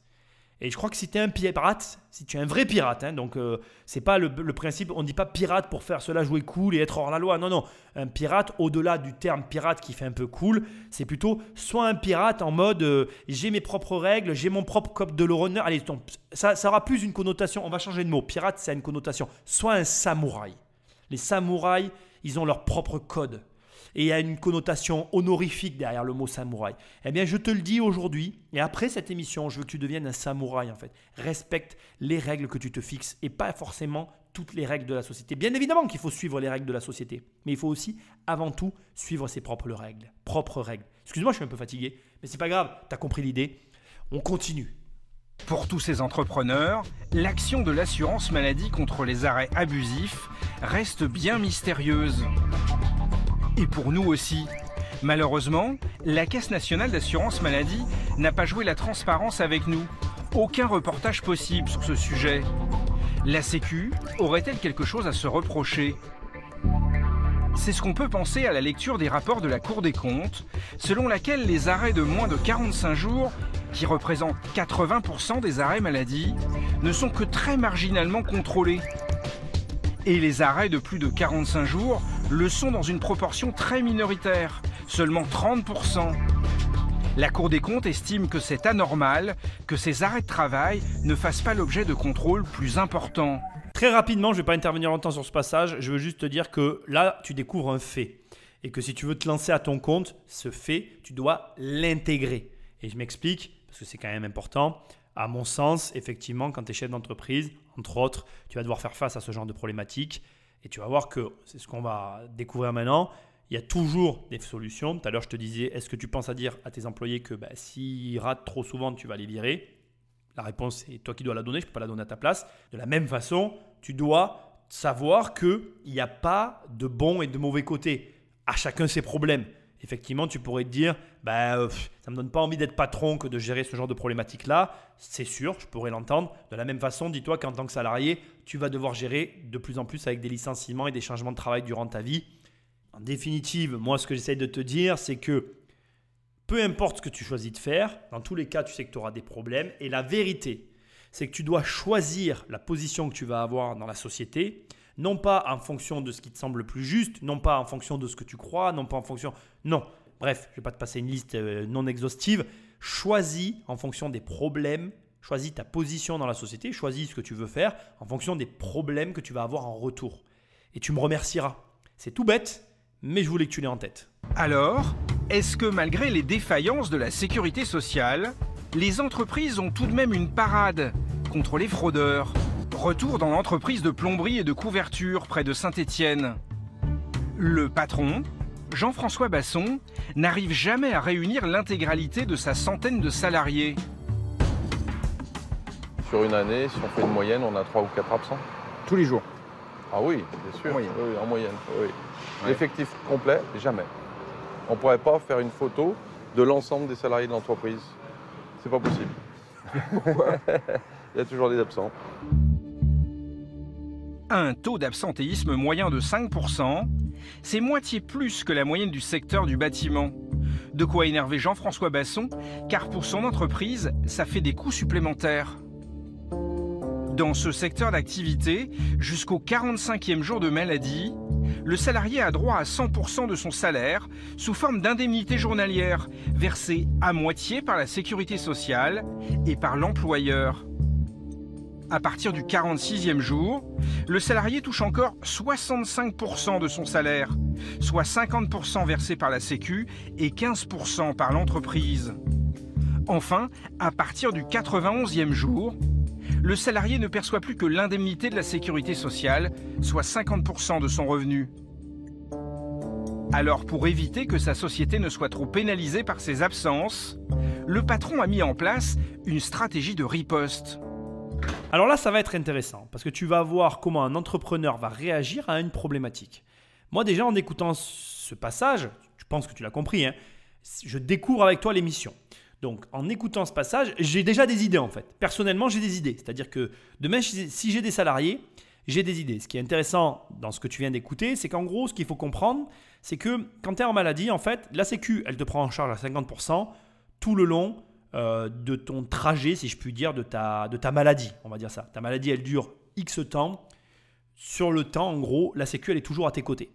Et je crois que si tu es un pirate, si tu es un vrai pirate, donc c'est pas le principe, on ne dit pas pirate pour faire cela jouer cool et être hors la loi. Non, non. Un pirate, au-delà du terme pirate qui fait un peu cool, c'est plutôt soit un pirate en mode j'ai mes propres règles, j'ai mon propre code de l'honneur. Allez, ça aura plus une connotation, on va changer de mot. Pirate, ça a une connotation. Soit un samouraï. Les samouraïs, ils ont leur propre code. Et il y a une connotation honorifique derrière le mot samouraï. Eh bien, je te le dis aujourd'hui, et après cette émission, je veux que tu deviennes un samouraï en fait. Respecte les règles que tu te fixes et pas forcément toutes les règles de la société. Bien évidemment qu'il faut suivre les règles de la société, mais il faut aussi, avant tout, suivre ses propres règles. Excuse-moi, je suis un peu fatigué, mais c'est pas grave, tu as compris l'idée. On continue. Pour tous ces entrepreneurs, l'action de l'assurance maladie contre les arrêts abusifs reste bien mystérieuse. Et pour nous aussi. Malheureusement, la Caisse nationale d'assurance maladie n'a pas joué la transparence avec nous. Aucun reportage possible sur ce sujet. La Sécu aurait-elle quelque chose à se reprocher? C'est ce qu'on peut penser à la lecture des rapports de la Cour des comptes, selon laquelle les arrêts de moins de 45 jours, qui représentent 80% des arrêts maladie, ne sont que très marginalement contrôlés. Et les arrêts de plus de 45 jours le sont dans une proportion très minoritaire, seulement 30%. La Cour des comptes estime que c'est anormal que ces arrêts de travail ne fassent pas l'objet de contrôles plus importants. Très rapidement, je ne vais pas intervenir longtemps sur ce passage, je veux juste te dire que là, tu découvres un fait. Et que si tu veux te lancer à ton compte, ce fait, tu dois l'intégrer. Et je m'explique, parce que c'est quand même important. À mon sens, effectivement, quand tu es chef d'entreprise, entre autres, tu vas devoir faire face à ce genre de problématiques. Et tu vas voir que, c'est ce qu'on va découvrir maintenant, il y a toujours des solutions. Tout à l'heure, je te disais, est-ce que tu penses à dire à tes employés que s'ils ratent trop souvent, tu vas les virer? La réponse, c'est toi qui dois la donner, je ne peux pas la donner à ta place. De la même façon, tu dois savoir qu'il n'y a pas de bon et de mauvais côté. À chacun ses problèmes. Effectivement, tu pourrais te dire, ça ne me donne pas envie d'être patron que de gérer ce genre de problématique-là. C'est sûr, je pourrais l'entendre. De la même façon, dis-toi qu'en tant que salarié, tu vas devoir gérer de plus en plus avec des licenciements et des changements de travail durant ta vie. En définitive, moi, ce que j'essaye de te dire, c'est que peu importe ce que tu choisis de faire, dans tous les cas, tu sais que tu auras des problèmes. Et la vérité, c'est que tu dois choisir la position que tu vas avoir dans la société, non pas en fonction de ce qui te semble le plus juste, non pas en fonction de ce que tu crois, non pas en fonction… Non, bref, je ne vais pas te passer une liste non exhaustive. Choisis en fonction des problèmes, choisis ta position dans la société, choisis ce que tu veux faire en fonction des problèmes que tu vas avoir en retour. Et tu me remercieras. C'est tout bête, mais je voulais que tu l'aies en tête. Alors, est-ce que malgré les défaillances de la sécurité sociale, les entreprises ont tout de même une parade contre les fraudeurs? Retour dans l'entreprise de plomberie et de couverture près de Saint-Étienne. Le patron, Jean-François Basson, n'arrive jamais à réunir l'intégralité de sa centaine de salariés. Sur une année, si on fait une moyenne, on a 3 ou 4 absents. Tous les jours? Ah oui, bien sûr. Oui, en moyenne. Oui. Ouais. L'effectif complet, jamais. On ne pourrait pas faire une photo de l'ensemble des salariés de l'entreprise. C'est pas possible. Pourquoi? Il y a toujours des absents. Un taux d'absentéisme moyen de 5%, c'est moitié plus que la moyenne du secteur du bâtiment. De quoi énerver Jean-François Basson, car pour son entreprise, ça fait des coûts supplémentaires. Dans ce secteur d'activité, jusqu'au 45e jour de maladie, le salarié a droit à 100% de son salaire sous forme d'indemnité journalière, versée à moitié par la sécurité sociale et par l'employeur. À partir du 46e jour, le salarié touche encore 65% de son salaire, soit 50% versé par la Sécu et 15% par l'entreprise. Enfin, à partir du 91e jour, le salarié ne perçoit plus que l'indemnité de la sécurité sociale, soit 50% de son revenu. Alors, pour éviter que sa société ne soit trop pénalisée par ses absences, le patron a mis en place une stratégie de riposte. Alors là, ça va être intéressant parce que tu vas voir comment un entrepreneur va réagir à une problématique. Moi, déjà, en écoutant ce passage, je pense que tu l'as compris, hein, je découvre avec toi l'émission. Donc, en écoutant ce passage, j'ai déjà des idées en fait. Personnellement, j'ai des idées. C'est-à-dire que demain, si j'ai des salariés, j'ai des idées. Ce qui est intéressant dans ce que tu viens d'écouter, c'est qu'en gros, ce qu'il faut comprendre, c'est que quand tu es en maladie, en fait, la Sécu, elle te prend en charge à 50% tout le long de ton trajet, si je puis dire, de ta maladie. On va dire ça. Ta maladie, elle dure X temps. Sur le temps, en gros, la Sécu, elle est toujours à tes côtés.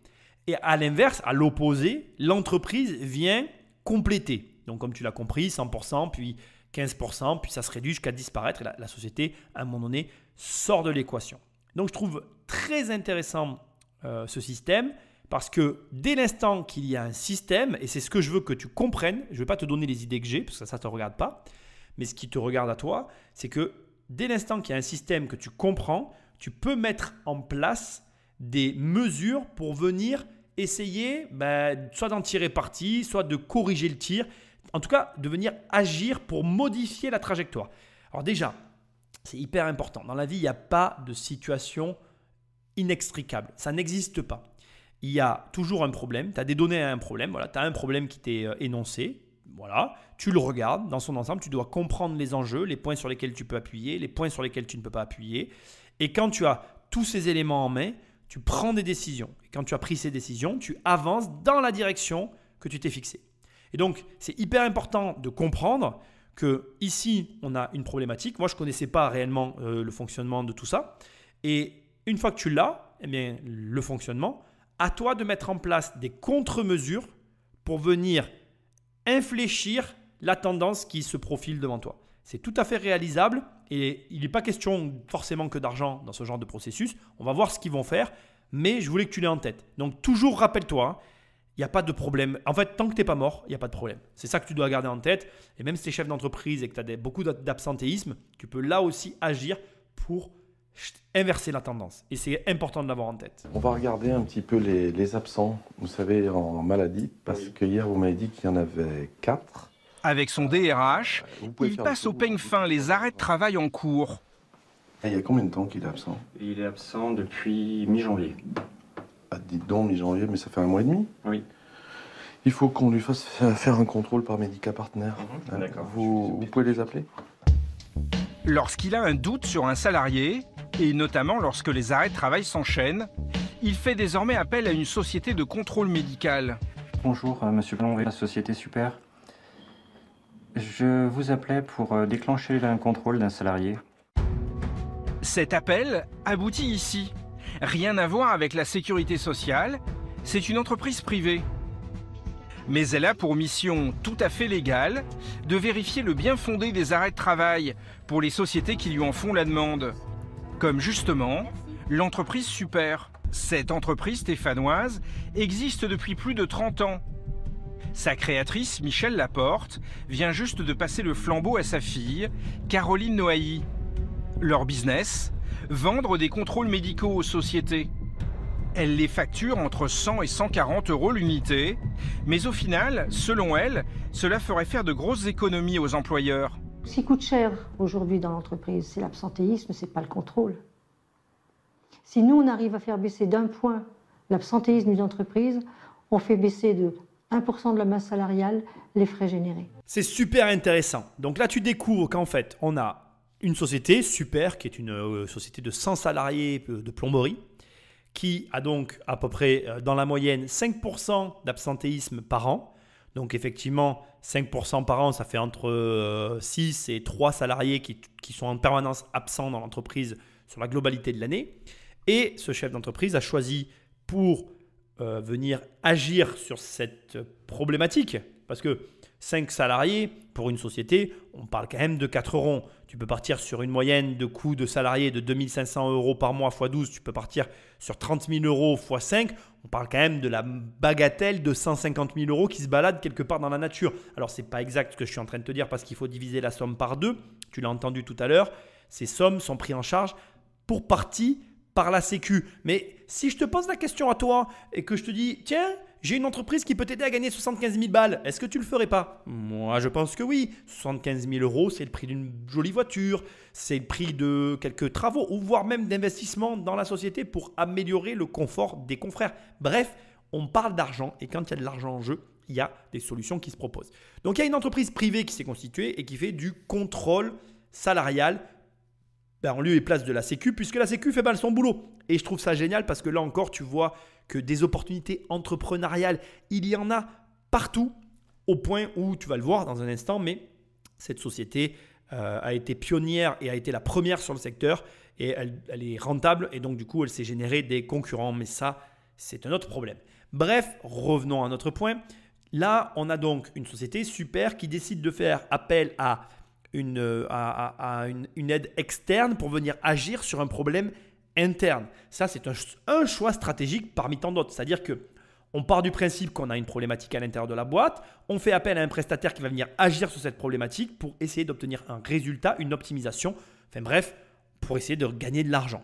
Et à l'inverse, à l'opposé, l'entreprise vient compléter. Donc, comme tu l'as compris, 100%, puis 15%, puis ça se réduit jusqu'à disparaître. Et la société, à un moment donné, sort de l'équation. Donc, je trouve très intéressant ce système parce que dès l'instant qu'il y a un système, et c'est ce que je veux que tu comprennes, je ne vais pas te donner les idées que j'ai, parce que ça ne te regarde pas, mais ce qui te regarde à toi, c'est que dès l'instant qu'il y a un système que tu comprends, tu peux mettre en place des mesures pour venir essayer soit d'en tirer parti, soit de corriger le tir, en tout cas de venir agir pour modifier la trajectoire. Alors déjà, c'est hyper important. Dans la vie, il n'y a pas de situation inextricable. Ça n'existe pas. Il y a toujours un problème. Tu as des données à un problème. Voilà, tu as un problème qui t'est énoncé. Voilà, tu le regardes dans son ensemble. Tu dois comprendre les enjeux, les points sur lesquels tu peux appuyer, les points sur lesquels tu ne peux pas appuyer. Et quand tu as tous ces éléments en main, tu prends des décisions. Et quand tu as pris ces décisions, tu avances dans la direction que tu t'es fixée. Et donc, c'est hyper important de comprendre que ici, on a une problématique. Moi, je ne connaissais pas réellement le fonctionnement de tout ça. Et une fois que tu l'as, eh bien, le fonctionnement, à toi de mettre en place des contre-mesures pour venir infléchir la tendance qui se profile devant toi. C'est tout à fait réalisable et il n'est pas question forcément que d'argent dans ce genre de processus. On va voir ce qu'ils vont faire, mais je voulais que tu l'aies en tête. Donc toujours rappelle-toi, il n'y a pas de problème. En fait, tant que tu n'es pas mort, il n'y a pas de problème. C'est ça que tu dois garder en tête. Et même si tu es chef d'entreprise et que tu as beaucoup d'absentéisme, tu peux là aussi agir pour inverser la tendance. Et c'est important de l'avoir en tête. On va regarder un petit peu les absents, vous savez, en maladie, parce que hier, vous m'avez dit qu'il y en avait 4. Avec son DRH, il passe au peigne fin les arrêts de travail en cours. Et il y a combien de temps qu'il est absent? Il est absent depuis mi-janvier. Ah, dites donc, mi-janvier, mais ça fait 1 mois et demi? Oui. Il faut qu'on lui fasse faire un contrôle par Medica Partner. D'accord. Vous pouvez les appeler? Lorsqu'il a un doute sur un salarié, et notamment lorsque les arrêts de travail s'enchaînent, il fait désormais appel à une société de contrôle médical. Bonjour, monsieur Blond et la société Super. Je vous appelais pour déclencher un contrôle d'un salarié. Cet appel aboutit ici. Rien à voir avec la sécurité sociale, c'est une entreprise privée. Mais elle a pour mission tout à fait légale de vérifier le bien fondé des arrêts de travail pour les sociétés qui lui en font la demande. Comme justement l'entreprise Super. Cette entreprise stéphanoise existe depuis plus de 30 ans. Sa créatrice, Michel Laporte, vient juste de passer le flambeau à sa fille, Caroline Noailly. Leur business, vendre des contrôles médicaux aux sociétés. Elle les facture entre 100 et 140 € l'unité, mais au final, selon elle, cela ferait faire de grosses économies aux employeurs. Ce qui coûte cher aujourd'hui dans l'entreprise, c'est l'absentéisme, c'est pas le contrôle. Si nous, on arrive à faire baisser d'1 point l'absentéisme d'une entreprise, on fait baisser de 1% de la masse salariale les frais générés. C'est super intéressant. Donc là, tu découvres qu'en fait, on a une société, Super, qui est une société de 100 salariés de plomberie, qui a donc à peu près dans la moyenne 5% d'absentéisme par an. Donc effectivement, 5% par an, ça fait entre 6 et 3 salariés qui sont en permanence absents dans l'entreprise sur la globalité de l'année. Et ce chef d'entreprise a choisi pour venir agir sur cette problématique, parce que 5 salariés pour une société, on parle quand même de 4 ronds. Tu peux partir sur une moyenne de coût de salarié de 2 500 € par mois x 12, tu peux partir sur 30 000 € x 5, on parle quand même de la bagatelle de 150 000 € qui se balade quelque part dans la nature. Alors ce n'est pas exact ce que je suis en train de te dire parce qu'il faut diviser la somme par 2, tu l'as entendu tout à l'heure, ces sommes sont prises en charge pour partie par la Sécu. Mais si je te pose la question à toi et que je te dis, tiens, j'ai une entreprise qui peut t'aider à gagner 75 000 balles, est-ce que tu le ferais pas? Moi, je pense que oui. 75 000 €, c'est le prix d'une jolie voiture, c'est le prix de quelques travaux ou voire même d'investissement dans la société pour améliorer le confort des confrères. Bref, on parle d'argent et quand il y a de l'argent en jeu, il y a des solutions qui se proposent. Donc, il y a une entreprise privée qui s'est constituée et qui fait du contrôle salarial en lieu et place de la Sécu, puisque la Sécu fait mal son boulot. Et je trouve ça génial parce que là encore, tu vois que des opportunités entrepreneuriales, il y en a partout, au point où, tu vas le voir dans un instant, mais cette société a été pionnière et a été la première sur le secteur et elle est rentable et donc du coup, elle s'est générée des concurrents. Mais ça, c'est un autre problème. Bref, revenons à notre point. Là, on a donc une société Super qui décide de faire appel à une aide externe pour venir agir sur un problème interne. Ça, c'est un choix stratégique parmi tant d'autres. C'est-à-dire qu'on part du principe qu'on a une problématique à l'intérieur de la boîte, on fait appel à un prestataire qui va venir agir sur cette problématique pour essayer d'obtenir un résultat, une optimisation, enfin bref, pour essayer de gagner de l'argent.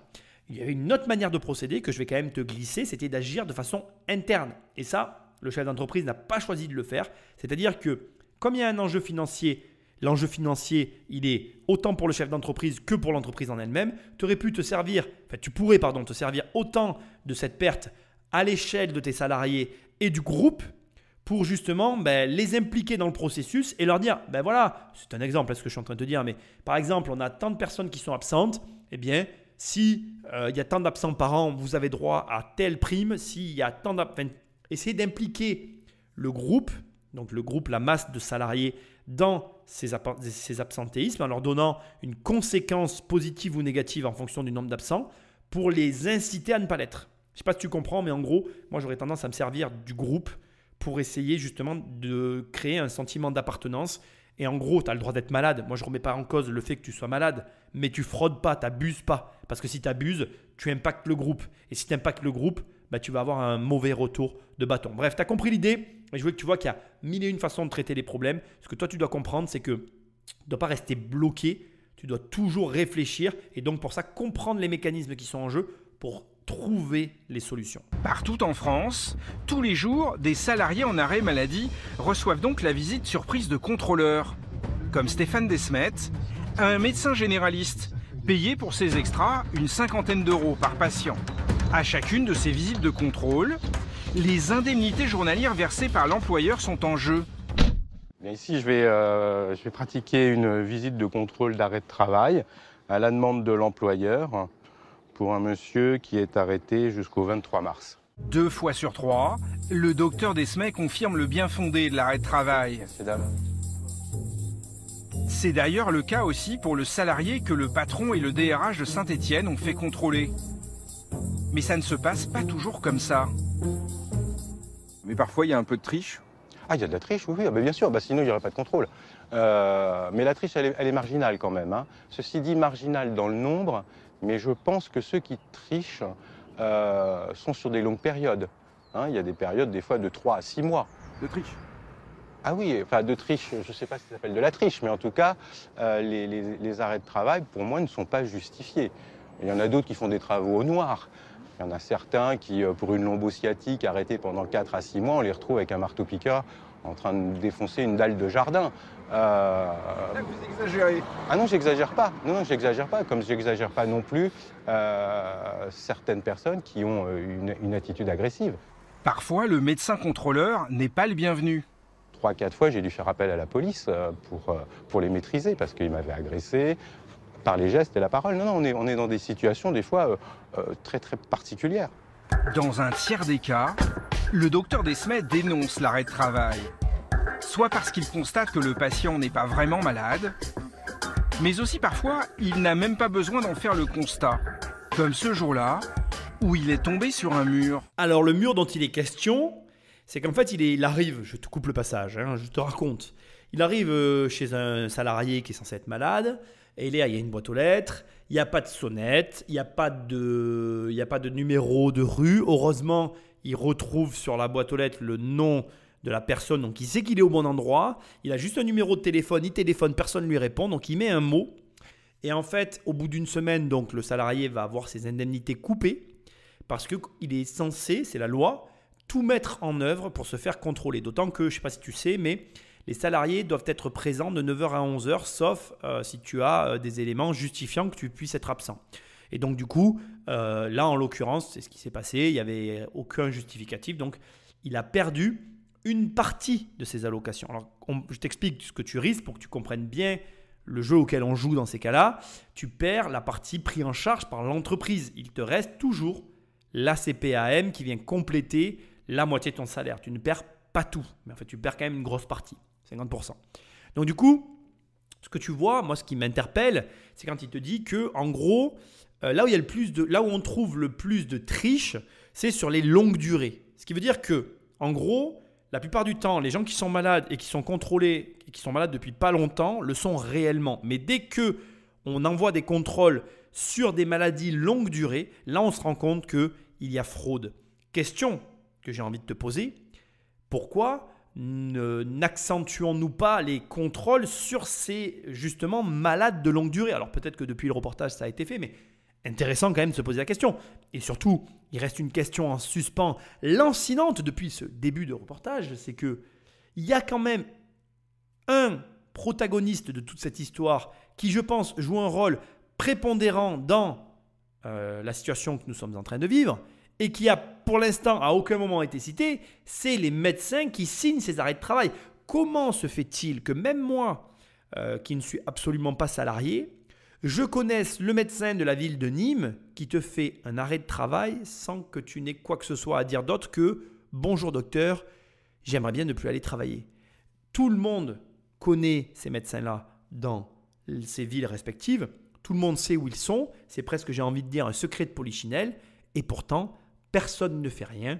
il y a une autre manière de procéder que je vais quand même te glisser, c'était d'agir de façon interne. Et ça, le chef d'entreprise n'a pas choisi de le faire. C'est-à-dire que comme il y a un enjeu financier, l'enjeu financier, il est autant pour le chef d'entreprise que pour l'entreprise en elle-même. Tu pourrais te servir autant de cette perte à l'échelle de tes salariés et du groupe pour justement les impliquer dans le processus et leur dire, voilà, c'est un exemple, ce que je suis en train de te dire, mais par exemple, on a tant de personnes qui sont absentes, eh bien, si il y a tant d'absents par an, vous avez droit à telle prime. S'il y a tant d'absents, essayez d'impliquer le groupe, donc le groupe, la masse de salariés, dans ces absentéismes en leur donnant une conséquence positive ou négative en fonction du nombre d'absents pour les inciter à ne pas l'être. Je ne sais pas si tu comprends, mais en gros, moi j'aurais tendance à me servir du groupe pour essayer justement de créer un sentiment d'appartenance. Et en gros, tu as le droit d'être malade. Moi, je ne remets pas en cause le fait que tu sois malade, mais tu fraudes pas, tu n'abuses pas. Parce que si tu abuses, tu impactes le groupe. Et si tu impactes le groupe, tu vas avoir un mauvais retour de bâton. Bref, tu as compris l'idée. Et je veux que tu vois qu'il y a mille et une façons de traiter les problèmes. Ce que toi, tu dois comprendre, c'est que tu ne dois pas rester bloqué. Tu dois toujours réfléchir. Et donc, pour ça, comprendre les mécanismes qui sont en jeu pour trouver les solutions. Partout en France, tous les jours, des salariés en arrêt maladie reçoivent donc la visite surprise de contrôleurs, comme Stéphane Desmet, un médecin généraliste, payé pour ses extras une 50aine d'euros par patient. À chacune de ces visites de contrôle, les indemnités journalières versées par l'employeur sont en jeu. Bien ici, je vais pratiquer une visite de contrôle d'arrêt de travail à la demande de l'employeur pour un monsieur qui est arrêté jusqu'au 23 mars. 2 fois sur 3, le docteur Desmet confirme le bien fondé de l'arrêt de travail. C'est d'ailleurs le cas aussi pour le salarié que le patron et le DRH de Saint-Étienne ont fait contrôler. Mais ça ne se passe pas toujours comme ça. Mais parfois, il y a un peu de triche. Ah, il y a de la triche, oui, bien sûr, sinon il n'y aurait pas de contrôle. Mais la triche, elle est marginale quand même. Ceci dit, marginale dans le nombre, mais je pense que ceux qui trichent sont sur des longues périodes. Il y a des périodes, des fois, de 3 à 6 mois. De triche? Ah oui, de triche, je ne sais pas si ça s'appelle de la triche, mais en tout cas, les arrêts de travail, pour moi, ne sont pas justifiés. Il y en a d'autres qui font des travaux au noir. Il y en a certains qui, pour une lombosciatique, arrêtés pendant 4 à 6 mois, on les retrouve avec un marteau-piqueur en train de défoncer une dalle de jardin. Là, vous exagérez. Ah non, j'exagère pas. Non, j'exagère pas. Comme j'exagère pas non plus certaines personnes qui ont une attitude agressive. Parfois, le médecin contrôleur n'est pas le bienvenu. 3-4 fois, j'ai dû faire appel à la police pour les maîtriser parce qu'ils m'avaient agressé par les gestes et la parole. Non, on est dans des situations des fois très très particulières. Dans un tiers des cas, le docteur Desmet dénonce l'arrêt de travail. Soit parce qu'il constate que le patient n'est pas vraiment malade, mais aussi parfois, il n'a même pas besoin d'en faire le constat. Comme ce jour-là, où il est tombé sur un mur. Alors le mur dont il est question, c'est qu'en fait il arrive, je te coupe le passage, je te raconte. Il arrive chez un salarié qui est censé être malade, et il y a une boîte aux lettres, il n'y a pas de sonnette, il n'y a pas de numéro de rue. Heureusement, il retrouve sur la boîte aux lettres le nom de la personne, donc il sait qu'il est au bon endroit. Il a juste un numéro de téléphone, il téléphone, personne ne lui répond, donc il met un mot. Et en fait, au bout d'une semaine, donc, le salarié va avoir ses indemnités coupées parce qu'il est censé, c'est la loi, tout mettre en œuvre pour se faire contrôler. D'autant que, je ne sais pas si tu sais, mais les salariés doivent être présents de 9h à 11h, sauf si tu as des éléments justifiant que tu puisses être absent. Et donc, du coup, là, en l'occurrence, c'est ce qui s'est passé. Il n'y avait aucun justificatif. Donc, il a perdu une partie de ses allocations. Alors, je t'explique ce que tu risques pour que tu comprennes bien le jeu auquel on joue dans ces cas-là. Tu perds la partie prise en charge par l'entreprise. Il te reste toujours la CPAM qui vient compléter la moitié de ton salaire. Tu ne perds pas tout, mais en fait, tu perds quand même une grosse partie, 50%. Donc, du coup, ce que tu vois, moi, ce qui m'interpelle, c'est quand il te dit que, en gros, là où on trouve le plus de triche, c'est sur les longues durées. Ce qui veut dire que, en gros, la plupart du temps, les gens qui sont malades et qui sont contrôlés et qui sont malades depuis pas longtemps le sont réellement. Mais dès que on envoie des contrôles sur des maladies longue durée, là, on se rend compte qu'il y a fraude. Question que j'ai envie de te poser, pourquoi n'accentuons-nous pas les contrôles sur ces, justement, malades de longue durée? Alors, peut-être que depuis le reportage, ça a été fait, mais intéressant quand même de se poser la question. Et surtout, il reste une question en suspens lancinante depuis ce début de reportage, c'est qu'il y a quand même un protagoniste de toute cette histoire qui, je pense, joue un rôle prépondérant dans la situation que nous sommes en train de vivre et qui a pour l'instant à aucun moment été cité, c'est les médecins qui signent ces arrêts de travail. Comment se fait-il que même moi, qui ne suis absolument pas salarié, je connaisse le médecin de la ville de Nîmes qui te fait un arrêt de travail sans que tu n'aies quoi que ce soit à dire d'autre que « Bonjour docteur, j'aimerais bien ne plus aller travailler ». Tout le monde connaît ces médecins-là dans ces villes respectives. Tout le monde sait où ils sont. C'est presque, j'ai envie de dire, un secret de polichinelle. Et pourtant, personne ne fait rien.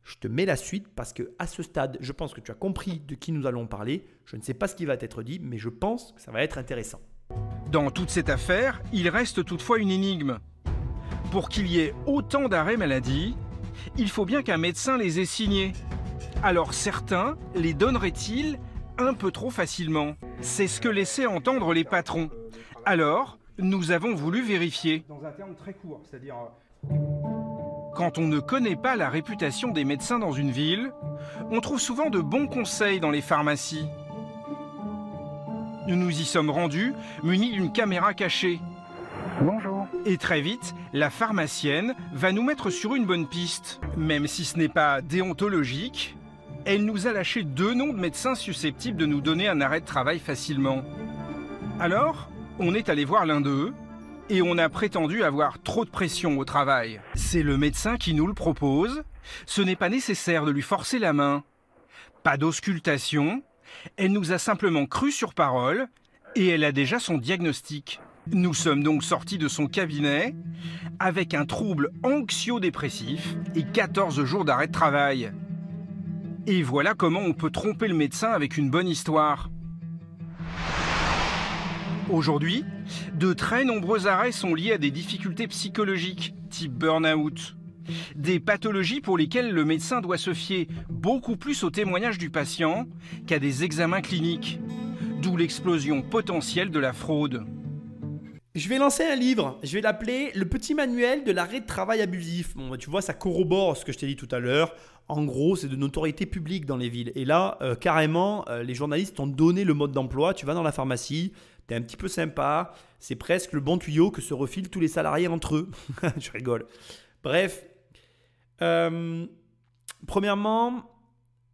Je te mets la suite parce qu'à ce stade, je pense que tu as compris de qui nous allons parler. Je ne sais pas ce qui va être dit, mais je pense que ça va être intéressant. Dans toute cette affaire, il reste toutefois une énigme. Pour qu'il y ait autant d'arrêts maladie, il faut bien qu'un médecin les ait signés. Alors certains les donneraient-ils un peu trop facilement? C'est ce que laissaient entendre les patrons. Alors, nous avons voulu vérifier. Dans un terme très court, c'est-à-dire... Quand on ne connaît pas la réputation des médecins dans une ville, on trouve souvent de bons conseils dans les pharmacies. Nous nous y sommes rendus, munis d'une caméra cachée. Bonjour. Et très vite, la pharmacienne va nous mettre sur une bonne piste. Même si ce n'est pas déontologique, elle nous a lâché 2 noms de médecins susceptibles de nous donner un arrêt de travail facilement. Alors, on est allé voir l'un d'eux et on a prétendu avoir trop de pression au travail. C'est le médecin qui nous le propose. Ce n'est pas nécessaire de lui forcer la main. Pas d'auscultation. Elle nous a simplement cru sur parole et elle a déjà son diagnostic. Nous sommes donc sortis de son cabinet avec un trouble anxio-dépressif et 14 jours d'arrêt de travail. Et voilà comment on peut tromper le médecin avec une bonne histoire. Aujourd'hui, de très nombreux arrêts sont liés à des difficultés psychologiques, type burn-out. Des pathologies pour lesquelles le médecin doit se fier beaucoup plus au témoignage du patient qu'à des examens cliniques. D'où l'explosion potentielle de la fraude. Je vais lancer un livre, je vais l'appeler « Le petit manuel de l'arrêt de travail abusif ». Bon, tu vois, ça corrobore ce que je t'ai dit tout à l'heure. En gros, c'est de notoriété publique dans les villes. Et là, carrément, les journalistes t'ont donné le mode d'emploi. Tu vas dans la pharmacie, tu es un petit peu sympa. C'est presque le bon tuyau que se refilent tous les salariés entre eux. Je rigole. Bref, premièrement,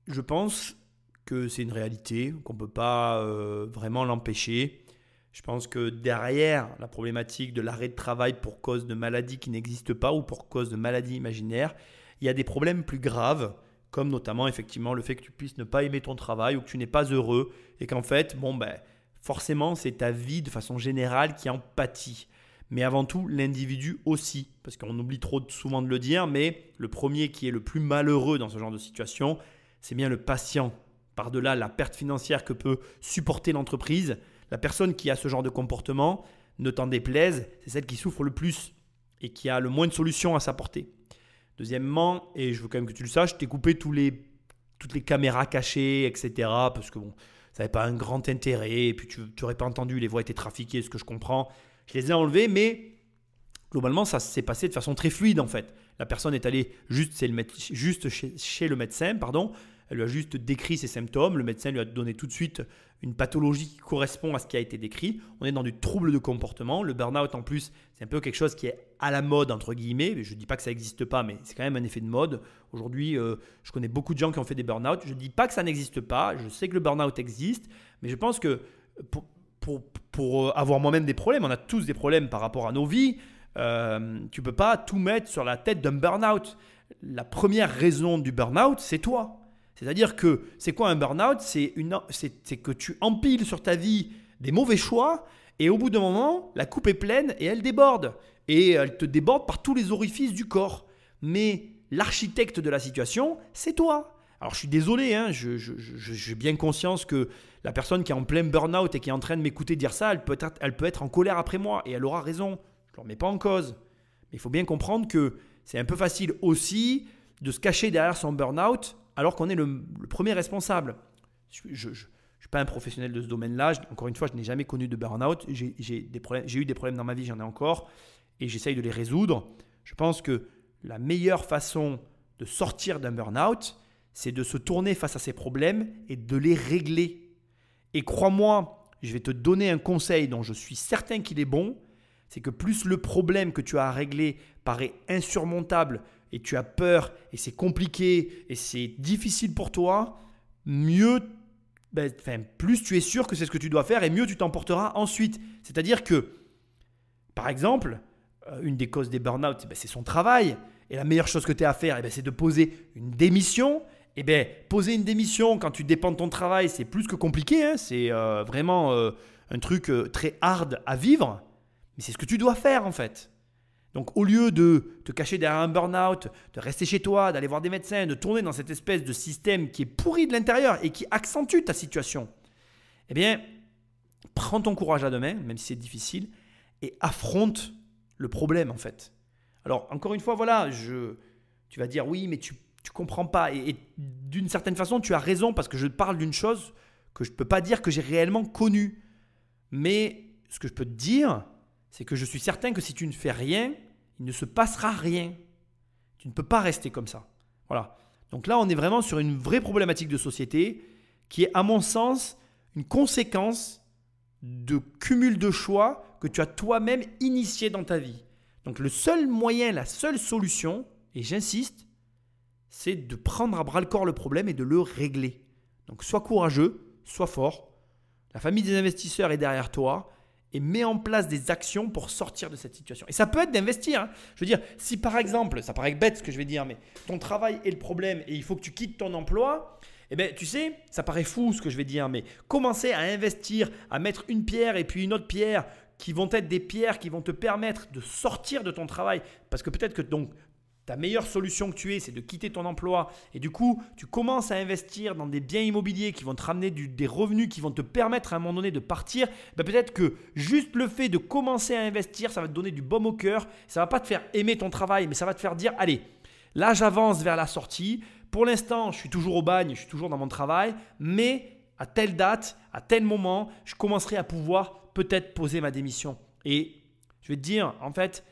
je pense que c'est une réalité, qu'on ne peut pas vraiment l'empêcher. Je pense que derrière la problématique de l'arrêt de travail pour cause de maladie qui n'existe pas ou pour cause de maladie imaginaire, il y a des problèmes plus graves, comme notamment effectivement le fait que tu puisses ne pas aimer ton travail ou que tu n'es pas heureux et qu'en fait, forcément, c'est ta vie de façon générale qui en pâtit. Mais avant tout, l'individu aussi, parce qu'on oublie trop souvent de le dire, mais le premier qui est le plus malheureux dans ce genre de situation, c'est bien le patient. Par-delà la perte financière que peut supporter l'entreprise, la personne qui a ce genre de comportement, ne t'en déplaise, c'est celle qui souffre le plus et qui a le moins de solutions à sa portée. Deuxièmement, et je veux quand même que tu le saches, je t'ai coupé toutes les caméras cachées, etc. Parce que bon, ça n'avait pas un grand intérêt et puis tu n'aurais pas entendu, les voix étaient trafiquées, ce que je comprends. Je les ai enlevées, mais globalement, ça s'est passé de façon très fluide en fait. La personne est allée juste chez le médecin, pardon. Elle lui a juste décrit ses symptômes. Le médecin lui a donné tout de suite une pathologie qui correspond à ce qui a été décrit. On est dans du trouble de comportement. Le burn-out, en plus, c'est un peu quelque chose qui est à la mode, entre guillemets. Je ne dis pas que ça n'existe pas, mais c'est quand même un effet de mode. Aujourd'hui, je connais beaucoup de gens qui ont fait des burn-out. Je ne dis pas que ça n'existe pas. Je sais que le burn-out existe. Mais je pense que pour avoir moi-même des problèmes, on a tous des problèmes par rapport à nos vies. Tu ne peux pas tout mettre sur la tête d'un burn-out. La première raison du burn-out, c'est toi. C'est-à-dire que c'est quoi un burn-out? C'est que tu empiles sur ta vie des mauvais choix et au bout d'un moment, la coupe est pleine et elle déborde. Et elle te déborde par tous les orifices du corps. Mais l'architecte de la situation, c'est toi. Alors je suis désolé, hein, j'ai bien conscience que la personne qui est en plein burn-out et qui est en train de m'écouter dire ça, elle peut être en colère après moi et elle aura raison. Je ne le remets pas en cause. Mais il faut bien comprendre que c'est un peu facile aussi de se cacher derrière son burn-out alors qu'on est le premier responsable. Je ne suis pas un professionnel de ce domaine-là. Encore une fois, je n'ai jamais connu de burn-out. J'ai eu des problèmes dans ma vie, j'en ai encore. et j'essaye de les résoudre. Je pense que la meilleure façon de sortir d'un burn-out, c'est de se tourner face à ces problèmes et de les régler. Et crois-moi, je vais te donner un conseil dont je suis certain qu'il est bon, c'est que plus le problème que tu as à régler paraît insurmontable et tu as peur et c'est compliqué et c'est difficile pour toi, plus tu es sûr que c'est ce que tu dois faire et mieux tu t'en porteras ensuite. C'est-à-dire que, par exemple, une des causes des burn-out, c'est son travail. Et la meilleure chose que tu as à faire, c'est de poser une démission. Poser une démission quand tu dépends de ton travail, c'est plus que compliqué. Hein. C'est vraiment un truc très hard à vivre. Mais c'est ce que tu dois faire en fait. Donc au lieu de te cacher derrière un burn-out, de rester chez toi, d'aller voir des médecins, de tourner dans cette espèce de système qui est pourri de l'intérieur et qui accentue ta situation, prends ton courage à deux mains, même si c'est difficile, et affronte le problème en fait. Alors encore une fois, voilà, tu vas dire oui, mais tu comprends pas. Et d'une certaine façon, tu as raison parce que je parle d'une chose que je ne peux pas dire que j'ai réellement connue. Mais ce que je peux te dire, c'est que je suis certain que si tu ne fais rien, il ne se passera rien. Tu ne peux pas rester comme ça. Voilà. Donc là, on est vraiment sur une vraie problématique de société qui est, à mon sens, une conséquence de cumul de choix que tu as toi-même initié dans ta vie. Donc le seul moyen, la seule solution, et j'insiste, c'est de prendre à bras-le-corps le problème et de le régler. Donc sois courageux, sois fort. La famille des investisseurs est derrière toi et mets en place des actions pour sortir de cette situation. Et ça peut être d'investir. Hein. Je veux dire, si par exemple, ça paraît bête ce que je vais dire, mais ton travail est le problème et il faut que tu quittes ton emploi, tu sais, ça paraît fou ce que je vais dire, mais commencer à investir, à mettre une pierre et puis une autre pierre qui vont être des pierres qui vont te permettre de sortir de ton travail. Parce que peut-être que donc, ta meilleure solution que tu aies, c'est de quitter ton emploi et du coup, tu commences à investir dans des biens immobiliers qui vont te ramener des revenus qui vont te permettre à un moment donné de partir. Peut-être que juste le fait de commencer à investir, ça va te donner du baume au cœur. Ça ne va pas te faire aimer ton travail, mais ça va te faire dire, allez, là j'avance vers la sortie. Pour l'instant, je suis toujours au bagne, je suis toujours dans mon travail, mais à telle date, à tel moment, je commencerai à pouvoir peut-être poser ma démission. Et je vais te dire, en fait,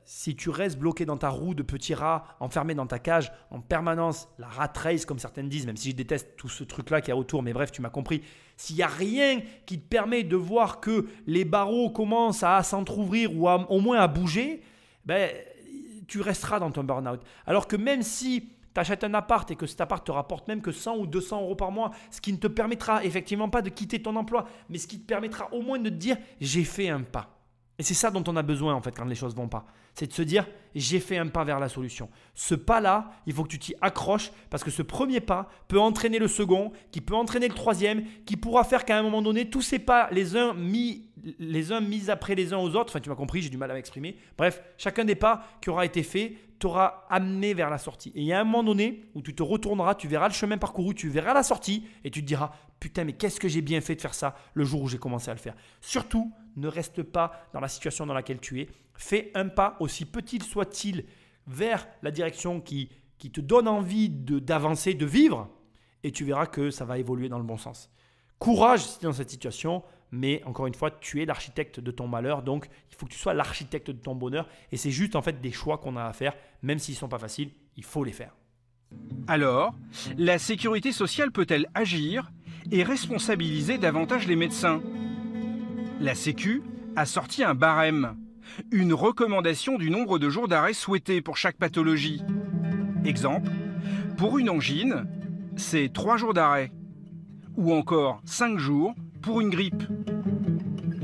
si tu restes bloqué dans ta roue de petit rat, enfermé dans ta cage en permanence, la rat race comme certaines disent, même si je déteste tout ce truc-là qu'il y a autour, mais bref, tu m'as compris. S'il n'y a rien qui te permet de voir que les barreaux commencent à s'entrouvrir ou au moins à bouger, tu resteras dans ton burn-out. Alors que même si tu achètes un appart et que cet appart te rapporte même que 100 ou 200 euros par mois, ce qui ne te permettra effectivement pas de quitter ton emploi, mais ce qui te permettra au moins de te dire « j'ai fait un pas ». Et c'est ça dont on a besoin en fait quand les choses ne vont pas. C'est de se dire « j'ai fait un pas vers la solution ». Ce pas-là, il faut que tu t'y accroches parce que ce premier pas peut entraîner le second, qui peut entraîner le troisième, qui pourra faire qu'à un moment donné, tous ces pas, les uns mis après les uns aux autres, enfin tu m'as compris, j'ai du mal à m'exprimer. Bref, chacun des pas qui aura été fait t'aura amené vers la sortie. Et il y a un moment donné où tu te retourneras, tu verras le chemin parcouru, tu verras la sortie et tu te diras « putain, mais qu'est-ce que j'ai bien fait de faire ça le jour où j'ai commencé à le faire ». Surtout, ne reste pas dans la situation dans laquelle tu es. Fais un pas, aussi petit soit-il, vers la direction qui te donne envie d'avancer, de vivre et tu verras que ça va évoluer dans le bon sens. Courage si tu es dans cette situation, mais encore une fois, tu es l'architecte de ton malheur, donc il faut que tu sois l'architecte de ton bonheur et c'est juste en fait des choix qu'on a à faire, même s'ils ne sont pas faciles, il faut les faire. Alors, la sécurité sociale peut-elle agir et responsabiliser davantage les médecins ? La Sécu a sorti un barème, une recommandation du nombre de jours d'arrêt souhaités pour chaque pathologie. Exemple, pour une angine, c'est 3 jours d'arrêt, ou encore 5 jours pour une grippe.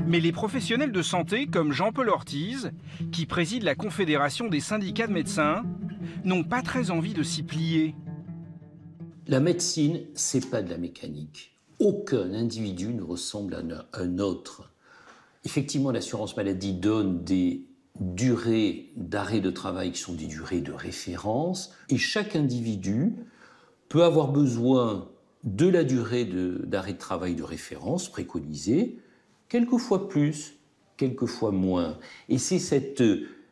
Mais les professionnels de santé, comme Jean-Paul Ortiz, qui préside la Confédération des syndicats de médecins, n'ont pas très envie de s'y plier. La médecine, c'est pas de la mécanique. Aucun individu ne ressemble à un autre. Effectivement, l'assurance maladie donne des durées d'arrêt de travail qui sont des durées de référence et chaque individu peut avoir besoin de la durée d'arrêt de travail de référence préconisée, quelquefois plus, quelquefois moins. Et c'est cette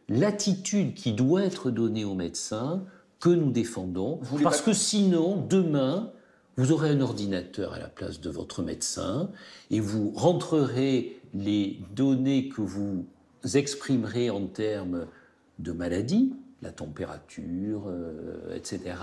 latitude qui doit être donnée aux médecins que nous défendons, parce que sinon, demain, vous aurez un ordinateur à la place de votre médecin et vous rentrerez les données que vous exprimerez en termes de maladie, la température, etc.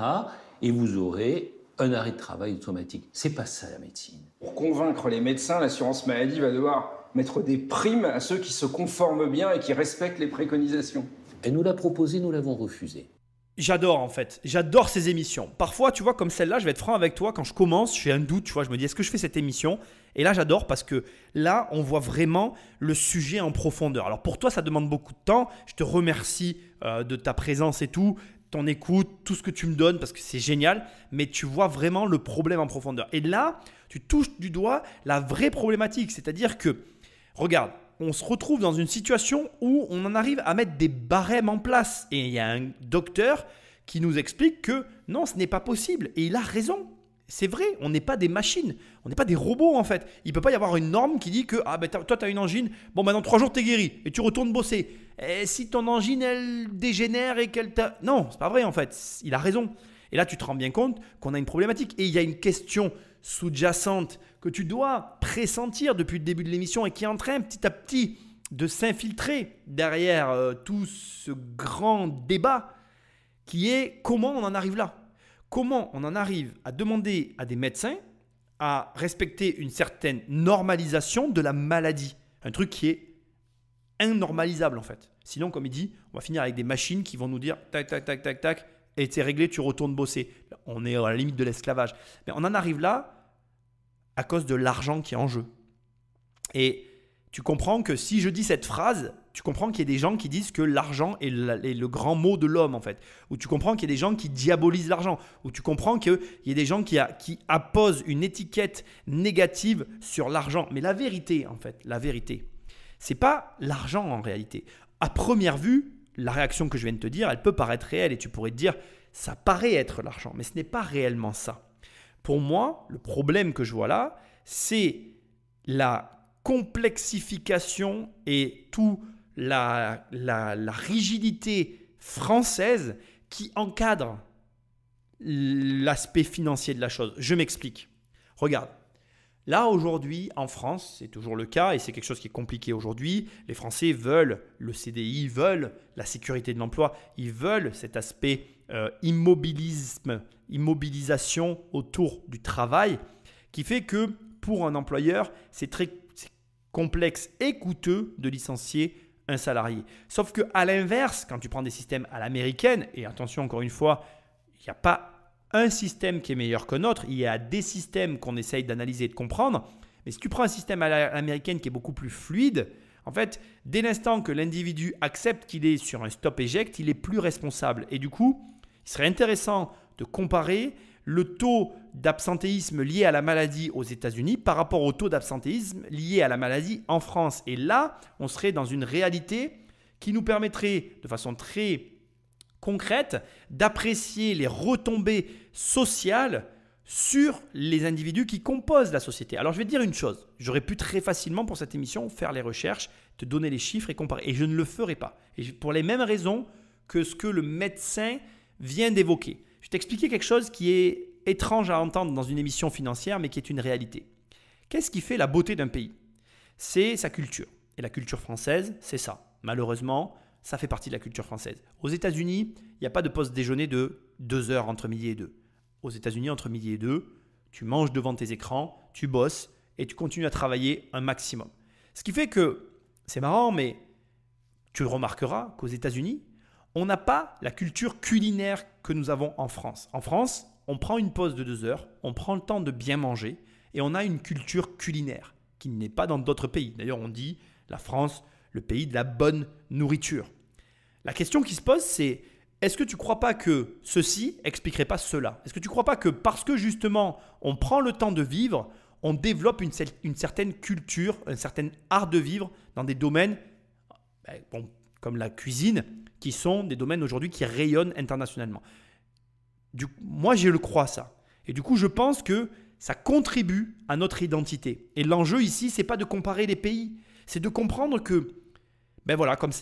Et vous aurez un arrêt de travail automatique. C'est pas ça la médecine. Pour convaincre les médecins, l'assurance maladie va devoir mettre des primes à ceux qui se conforment bien et qui respectent les préconisations. Elle nous l'a proposé, nous l'avons refusé. J'adore en fait, j'adore ces émissions. Parfois, tu vois, comme celle-là, je vais être franc avec toi, quand je commence, j'ai un doute, tu vois, je me dis, est-ce que je fais cette émission? Et là, j'adore parce que là, on voit vraiment le sujet en profondeur. Alors pour toi, ça demande beaucoup de temps. Je te remercie de ta présence et tout, ton écoute, tout ce que tu me donnes parce que c'est génial, mais tu vois vraiment le problème en profondeur. Et là, tu touches du doigt la vraie problématique, c'est-à-dire que, regarde, on se retrouve dans une situation où on en arrive à mettre des barèmes en place. Et il y a un docteur qui nous explique que non, ce n'est pas possible. Et il a raison. C'est vrai, on n'est pas des machines, on n'est pas des robots en fait. Il ne peut pas y avoir une norme qui dit que toi tu as une angine, bon dans 3 jours tu es guéri et tu retournes bosser. Et si ton angine elle dégénère et qu'elle t'a... Non, c'est pas vrai en fait, il a raison. Et là tu te rends bien compte qu'on a une problématique. Et il y a une question sous-jacente que tu dois pressentir depuis le début de l'émission et qui est en train petit à petit de s'infiltrer derrière tout ce grand débat qui est comment on en arrive là. Comment on en arrive à demander à des médecins à respecter une certaine normalisation de la maladie. Un truc qui est innormalisable en fait. Sinon, comme il dit, on va finir avec des machines qui vont nous dire tac, tac, tac, tac, tac, et c'est réglé, tu retournes bosser. On est à la limite de l'esclavage. Mais on en arrive là à cause de l'argent qui est en jeu. Et tu comprends que si je dis cette phrase, tu comprends qu'il y a des gens qui disent que l'argent est le grand mot de l'homme en fait. Ou tu comprends qu'il y a des gens qui diabolisent l'argent. Ou tu comprends qu'il y a des gens qui apposent une étiquette négative sur l'argent. Mais la vérité en fait, la vérité, c'est pas l'argent en réalité. À première vue, la réaction que je viens de te dire, elle peut paraître réelle et tu pourrais te dire ça paraît être l'argent. Mais ce n'est pas réellement ça. Pour moi, le problème que je vois là, c'est la complexification et tout la rigidité française qui encadre l'aspect financier de la chose. Je m'explique. Regarde, là aujourd'hui en France, c'est toujours le cas et c'est quelque chose qui est compliqué aujourd'hui. Les Français veulent le CDI, veulent la sécurité de l'emploi, ils veulent cet aspect immobilisation autour du travail qui fait que pour un employeur, c'est très complexe et coûteux de licencier un salarié. Sauf qu'à l'inverse, quand tu prends des systèmes à l'américaine, et attention encore une fois, il n'y a pas un système qui est meilleur qu'un autre, il y a des systèmes qu'on essaye d'analyser et de comprendre, mais si tu prends un système à l'américaine qui est beaucoup plus fluide, en fait, dès l'instant que l'individu accepte qu'il est sur un stop-éjecte, il est plus responsable. Et du coup, il serait intéressant de comparer le taux d'absentéisme lié à la maladie aux États-Unis par rapport au taux d'absentéisme lié à la maladie en France. Et là, on serait dans une réalité qui nous permettrait de façon très concrète d'apprécier les retombées sociales sur les individus qui composent la société. Alors, je vais te dire une chose. J'aurais pu très facilement pour cette émission faire les recherches, te donner les chiffres et comparer. Et je ne le ferai pas. Et pour les mêmes raisons que ce que le médecin vient d'évoquer. Je vais t'expliquer quelque chose qui est étrange à entendre dans une émission financière, mais qui est une réalité. Qu'est-ce qui fait la beauté d'un pays? C'est sa culture. Et la culture française, c'est ça. Malheureusement, ça fait partie de la culture française. Aux États-Unis, il n'y a pas de pause déjeuner de 2 heures entre midi et 2. Aux États-Unis, entre midi et 2, tu manges devant tes écrans, tu bosses et tu continues à travailler un maximum. Ce qui fait que, c'est marrant, mais tu remarqueras qu'aux États-Unis, on n'a pas la culture culinaire que nous avons en France. En France, on prend une pause de 2 heures, on prend le temps de bien manger et on a une culture culinaire qui n'est pas dans d'autres pays. D'ailleurs, on dit la France, le pays de la bonne nourriture. La question qui se pose, c'est est-ce que tu ne crois pas que ceci expliquerait pas cela? Est-ce que tu ne crois pas que parce que justement on prend le temps de vivre, on développe une certaine culture, un certain art de vivre dans des domaines comme la cuisine, qui sont des domaines aujourd'hui qui rayonnent internationalement. Moi, je le crois ça. Et du coup, je pense que ça contribue à notre identité. Et l'enjeu ici, ce n'est pas de comparer les pays, c'est de comprendre que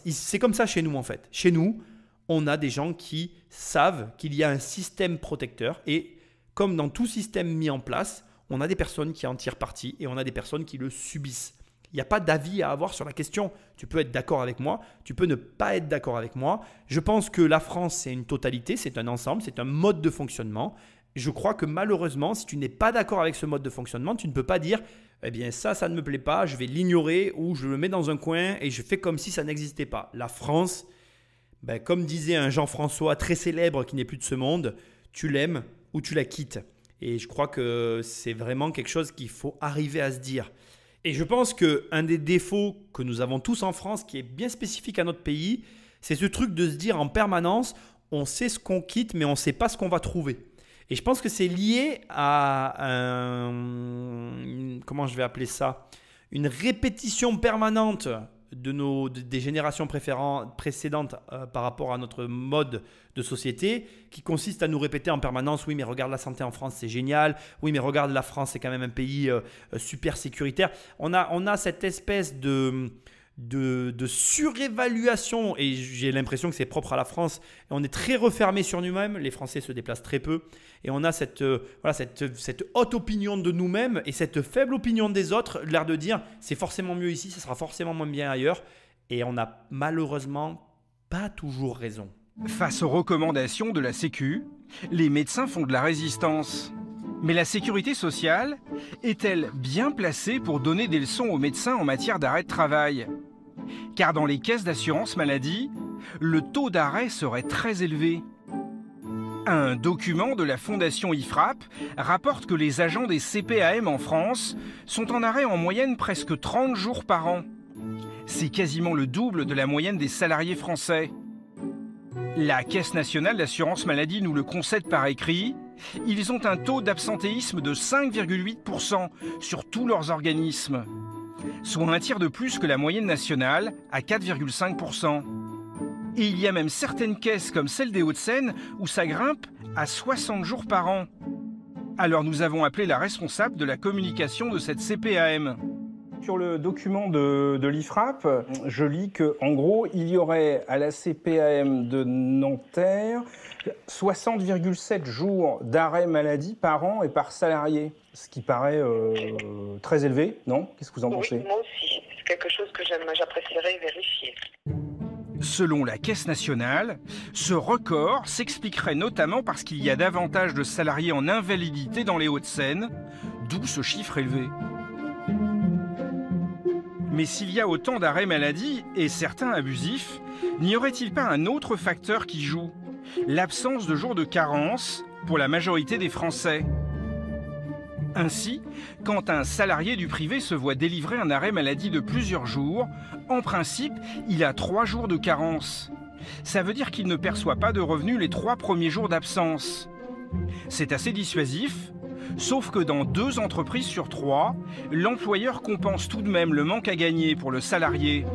c'est comme ça chez nous en fait. Chez nous, on a des gens qui savent qu'il y a un système protecteur et comme dans tout système mis en place, on a des personnes qui en tirent parti et on a des personnes qui le subissent. Il n'y a pas d'avis à avoir sur la question. Tu peux être d'accord avec moi, tu peux ne pas être d'accord avec moi. Je pense que la France, c'est une totalité, c'est un ensemble, c'est un mode de fonctionnement. Je crois que malheureusement, si tu n'es pas d'accord avec ce mode de fonctionnement, tu ne peux pas dire « Eh bien ça ne me plaît pas, je vais l'ignorer ou je le mets dans un coin et je fais comme si ça n'existait pas. » La France, comme disait un Jean-François très célèbre qui n'est plus de ce monde, tu l'aimes ou tu la quittes. Et je crois que c'est vraiment quelque chose qu'il faut arriver à se dire. Et je pense qu'un des défauts que nous avons tous en France, qui est bien spécifique à notre pays, c'est ce truc de se dire en permanence, on sait ce qu'on quitte, mais on ne sait pas ce qu'on va trouver. Et je pense que c'est lié à comment je vais appeler ça, une répétition permanente des générations précédentes par rapport à notre mode de société, qui consiste à nous répéter en permanence « Oui, mais regarde la santé en France, c'est génial. Oui, mais regarde la France, c'est quand même un pays super sécuritaire. » On a cette espèce de surévaluation, et j'ai l'impression que c'est propre à la France. Et on est très refermé sur nous-mêmes. Les Français se déplacent très peu. Et on a cette haute opinion de nous-mêmes et cette faible opinion des autres, l'air de dire c'est forcément mieux ici, ça sera forcément moins bien ailleurs. Et on n'a malheureusement pas toujours raison. Face aux recommandations de la Sécu, les médecins font de la résistance. Mais la sécurité sociale est-elle bien placée pour donner des leçons aux médecins en matière d'arrêt de travail? Car dans les caisses d'assurance maladie, le taux d'arrêt serait très élevé. Un document de la fondation IFRAP rapporte que les agents des CPAM en France sont en arrêt en moyenne presque 30 jours par an. C'est quasiment le double de la moyenne des salariés français. La Caisse nationale d'assurance maladie nous le concède par écrit. Ils ont un taux d'absentéisme de 5,8% sur tous leurs organismes, soit un tiers de plus que la moyenne nationale à 4,5%. Et il y a même certaines caisses comme celle des Hauts-de-Seine où ça grimpe à 60 jours par an. Alors nous avons appelé la responsable de la communication de cette CPAM. Sur le document de l'IFRAP, je lis qu'en gros, il y aurait à la CPAM de Nanterre 60,7 jours d'arrêt maladie par an et par salarié, ce qui paraît très élevé, non? Qu'est-ce que vous en pensez? Oui, moi aussi. C'est quelque chose que j'apprécierais vérifier. Selon la Caisse nationale, ce record s'expliquerait notamment parce qu'il y a davantage de salariés en invalidité dans les Hauts-de-Seine, d'où ce chiffre élevé. Mais s'il y a autant d'arrêts maladie, et certains abusifs, n'y aurait-il pas un autre facteur qui joue? L'absence de jours de carence pour la majorité des Français. Ainsi, quand un salarié du privé se voit délivrer un arrêt maladie de plusieurs jours, en principe, il a 3 jours de carence. Ça veut dire qu'il ne perçoit pas de revenus les 3 premiers jours d'absence. C'est assez dissuasif, sauf que dans 2 entreprises sur 3, l'employeur compense tout de même le manque à gagner pour le salarié.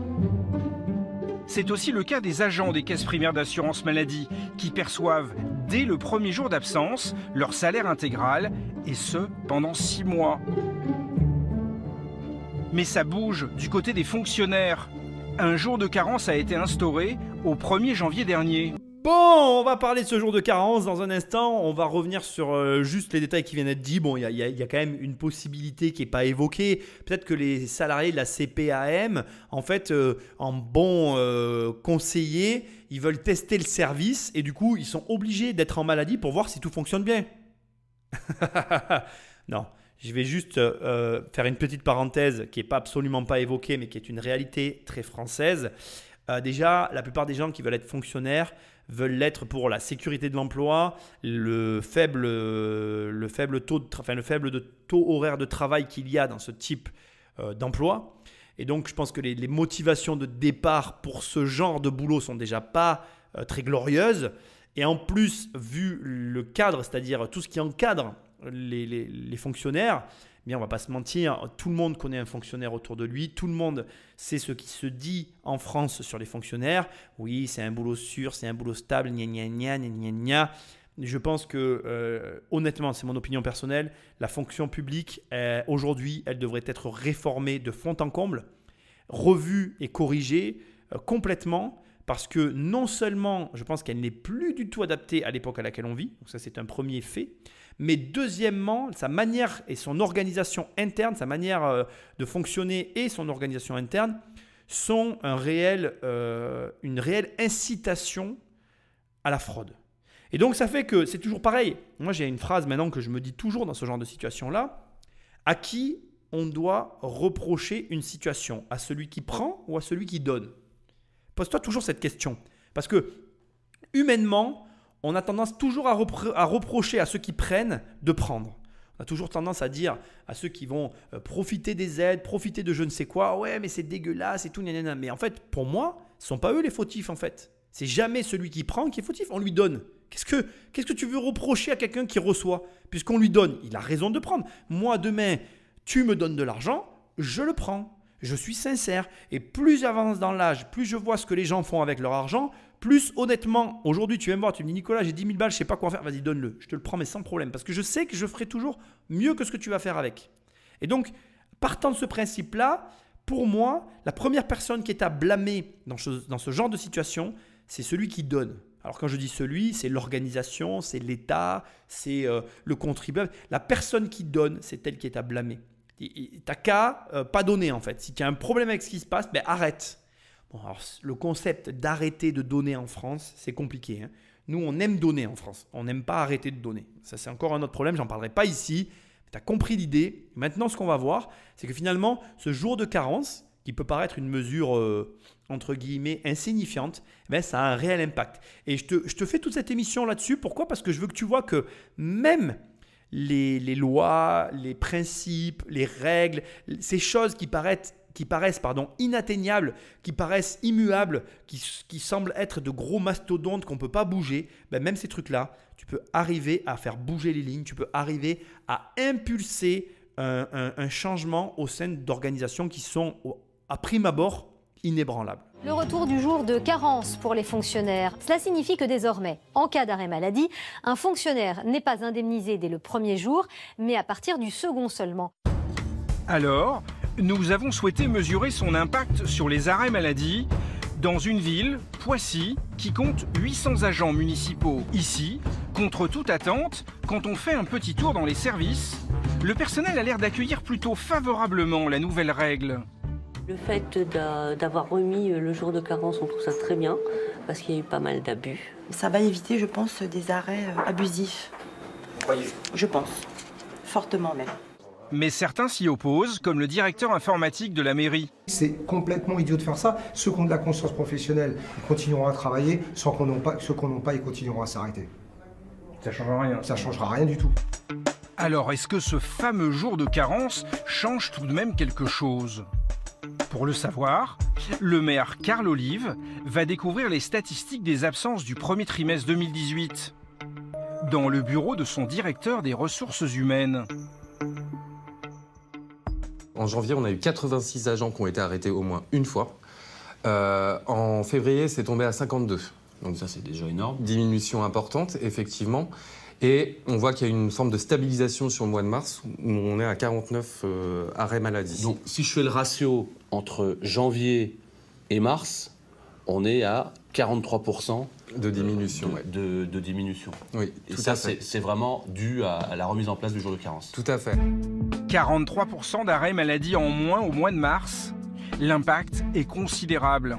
C'est aussi le cas des agents des caisses primaires d'assurance maladie qui perçoivent dès le premier jour d'absence leur salaire intégral, et ce pendant 6 mois. Mais ça bouge du côté des fonctionnaires. Un jour de carence a été instauré au 1er janvier dernier. Bon, on va parler de ce jour de carence dans un instant. On va revenir sur juste les détails qui viennent d'être dits. Bon, il y a quand même une possibilité qui n'est pas évoquée. Peut-être que les salariés de la CPAM, en fait, en bons conseillers, ils veulent tester le service et du coup, ils sont obligés d'être en maladie pour voir si tout fonctionne bien. Non, je vais juste faire une petite parenthèse qui n'est absolument pas évoquée, mais qui est une réalité très française. Déjà, la plupart des gens qui veulent être fonctionnaires veulent l'être pour la sécurité de l'emploi, le faible taux horaire de travail qu'il y a dans ce type d'emploi. Et donc, je pense que les motivations de départ pour ce genre de boulot sont déjà pas très glorieuses. Et en plus, vu le cadre, c'est-à-dire tout ce qui encadre les fonctionnaires, bien, on ne va pas se mentir, tout le monde connaît un fonctionnaire autour de lui, tout le monde sait ce qui se dit en France sur les fonctionnaires. Oui, c'est un boulot sûr, c'est un boulot stable, gna gna gna gna gna gna. Je pense que, honnêtement, c'est mon opinion personnelle, la fonction publique, aujourd'hui, elle devrait être réformée de fond en comble, revue et corrigée complètement, parce que non seulement je pense qu'elle n'est plus du tout adaptée à l'époque à laquelle on vit, donc ça c'est un premier fait, mais deuxièmement, sa manière et son organisation interne, sa manière de fonctionner et son organisation interne sont une réelle incitation à la fraude. Et donc ça fait que c'est toujours pareil. Moi j'ai une phrase maintenant que je me dis toujours dans ce genre de situation-là. À qui on doit reprocher une situation? À celui qui prend ou à celui qui donne? Pose-toi toujours cette question. Parce que humainement, on a tendance toujours à reprocher à ceux qui prennent de prendre. On a toujours tendance à dire à ceux qui vont profiter des aides, profiter de je ne sais quoi, ouais mais c'est dégueulasse et tout, nanana. Mais en fait, pour moi, ce ne sont pas eux les fautifs en fait. C'est jamais celui qui prend qui est fautif, on lui donne. Qu'est-ce que tu veux reprocher à quelqu'un qui reçoit? Puisqu'on lui donne, il a raison de prendre. Moi, demain, tu me donnes de l'argent, je le prends. Je suis sincère. Et plus j'avance dans l'âge, plus je vois ce que les gens font avec leur argent, plus honnêtement, aujourd'hui, tu viens me voir, tu me dis Nicolas, j'ai 10 000 balles, je ne sais pas quoi en faire. Vas-y, donne-le. Je te le prends, mais sans problème. Parce que je sais que je ferai toujours mieux que ce que tu vas faire avec. Et donc, partant de ce principe-là, pour moi, la première personne qui est à blâmer dans ce genre de situation, c'est celui qui donne. Alors quand je dis celui, c'est l'organisation, c'est l'État, c'est le contribuable. La personne qui donne, c'est elle qui est à blâmer. Tu n'as qu'à pas donner en fait. Si tu as un problème avec ce qui se passe, ben arrête. Bon, alors, le concept d'arrêter de donner en France, c'est compliqué. Hein. Nous, on aime donner en France. On n'aime pas arrêter de donner. Ça, c'est encore un autre problème. J'en parlerai pas ici. Tu as compris l'idée. Maintenant, ce qu'on va voir, c'est que finalement, ce jour de carence, qui peut paraître une mesure entre guillemets insignifiante, ben ça a un réel impact. Et je te fais toute cette émission là-dessus. Pourquoi? Parce que je veux que tu vois que même les lois, les principes, les règles, ces choses qui paraissent inatteignables, qui paraissent immuables, qui semblent être de gros mastodontes qu'on ne peut pas bouger, ben même ces trucs-là, tu peux arriver à faire bouger les lignes, tu peux arriver à impulser un changement au sein d'organisations qui sont à prime abord inébranlables. Le retour du jour de carence pour les fonctionnaires. Cela signifie que désormais, en cas d'arrêt maladie, un fonctionnaire n'est pas indemnisé dès le premier jour, mais à partir du second seulement. Alors, nous avons souhaité mesurer son impact sur les arrêts maladie dans une ville, Poissy, qui compte 800 agents municipaux. Ici, contre toute attente, quand on fait un petit tour dans les services, le personnel a l'air d'accueillir plutôt favorablement la nouvelle règle. Le fait d'avoir remis le jour de carence, on trouve ça très bien, parce qu'il y a eu pas mal d'abus. Ça va éviter, je pense, des arrêts abusifs. Oui. Je pense. Fortement même. Mais certains s'y opposent, comme le directeur informatique de la mairie. C'est complètement idiot de faire ça. Ceux qui ont de la conscience professionnelle, ils continueront à travailler. Ceux qui n'ont pas, ils continueront à s'arrêter. Ça ne changera rien. Ça ne changera rien du tout. Alors, est-ce que ce fameux jour de carence change tout de même quelque chose ? Pour le savoir, le maire Carl Olive va découvrir les statistiques des absences du premier trimestre 2018 dans le bureau de son directeur des ressources humaines. En janvier, on a eu 86 agents qui ont été arrêtés au moins une fois. En février, c'est tombé à 52. Donc ça, c'est déjà énorme. Diminution importante, effectivement. Et on voit qu'il y a une forme de stabilisation sur le mois de mars, où on est à 49 arrêts maladie. Donc si je fais le ratio entre janvier et mars, on est à 43% de diminution. De diminution. Oui, et ça, c'est vraiment dû à la remise en place du jour de carence. Tout à fait. 43% d'arrêts maladie en moins au mois de mars. L'impact est considérable.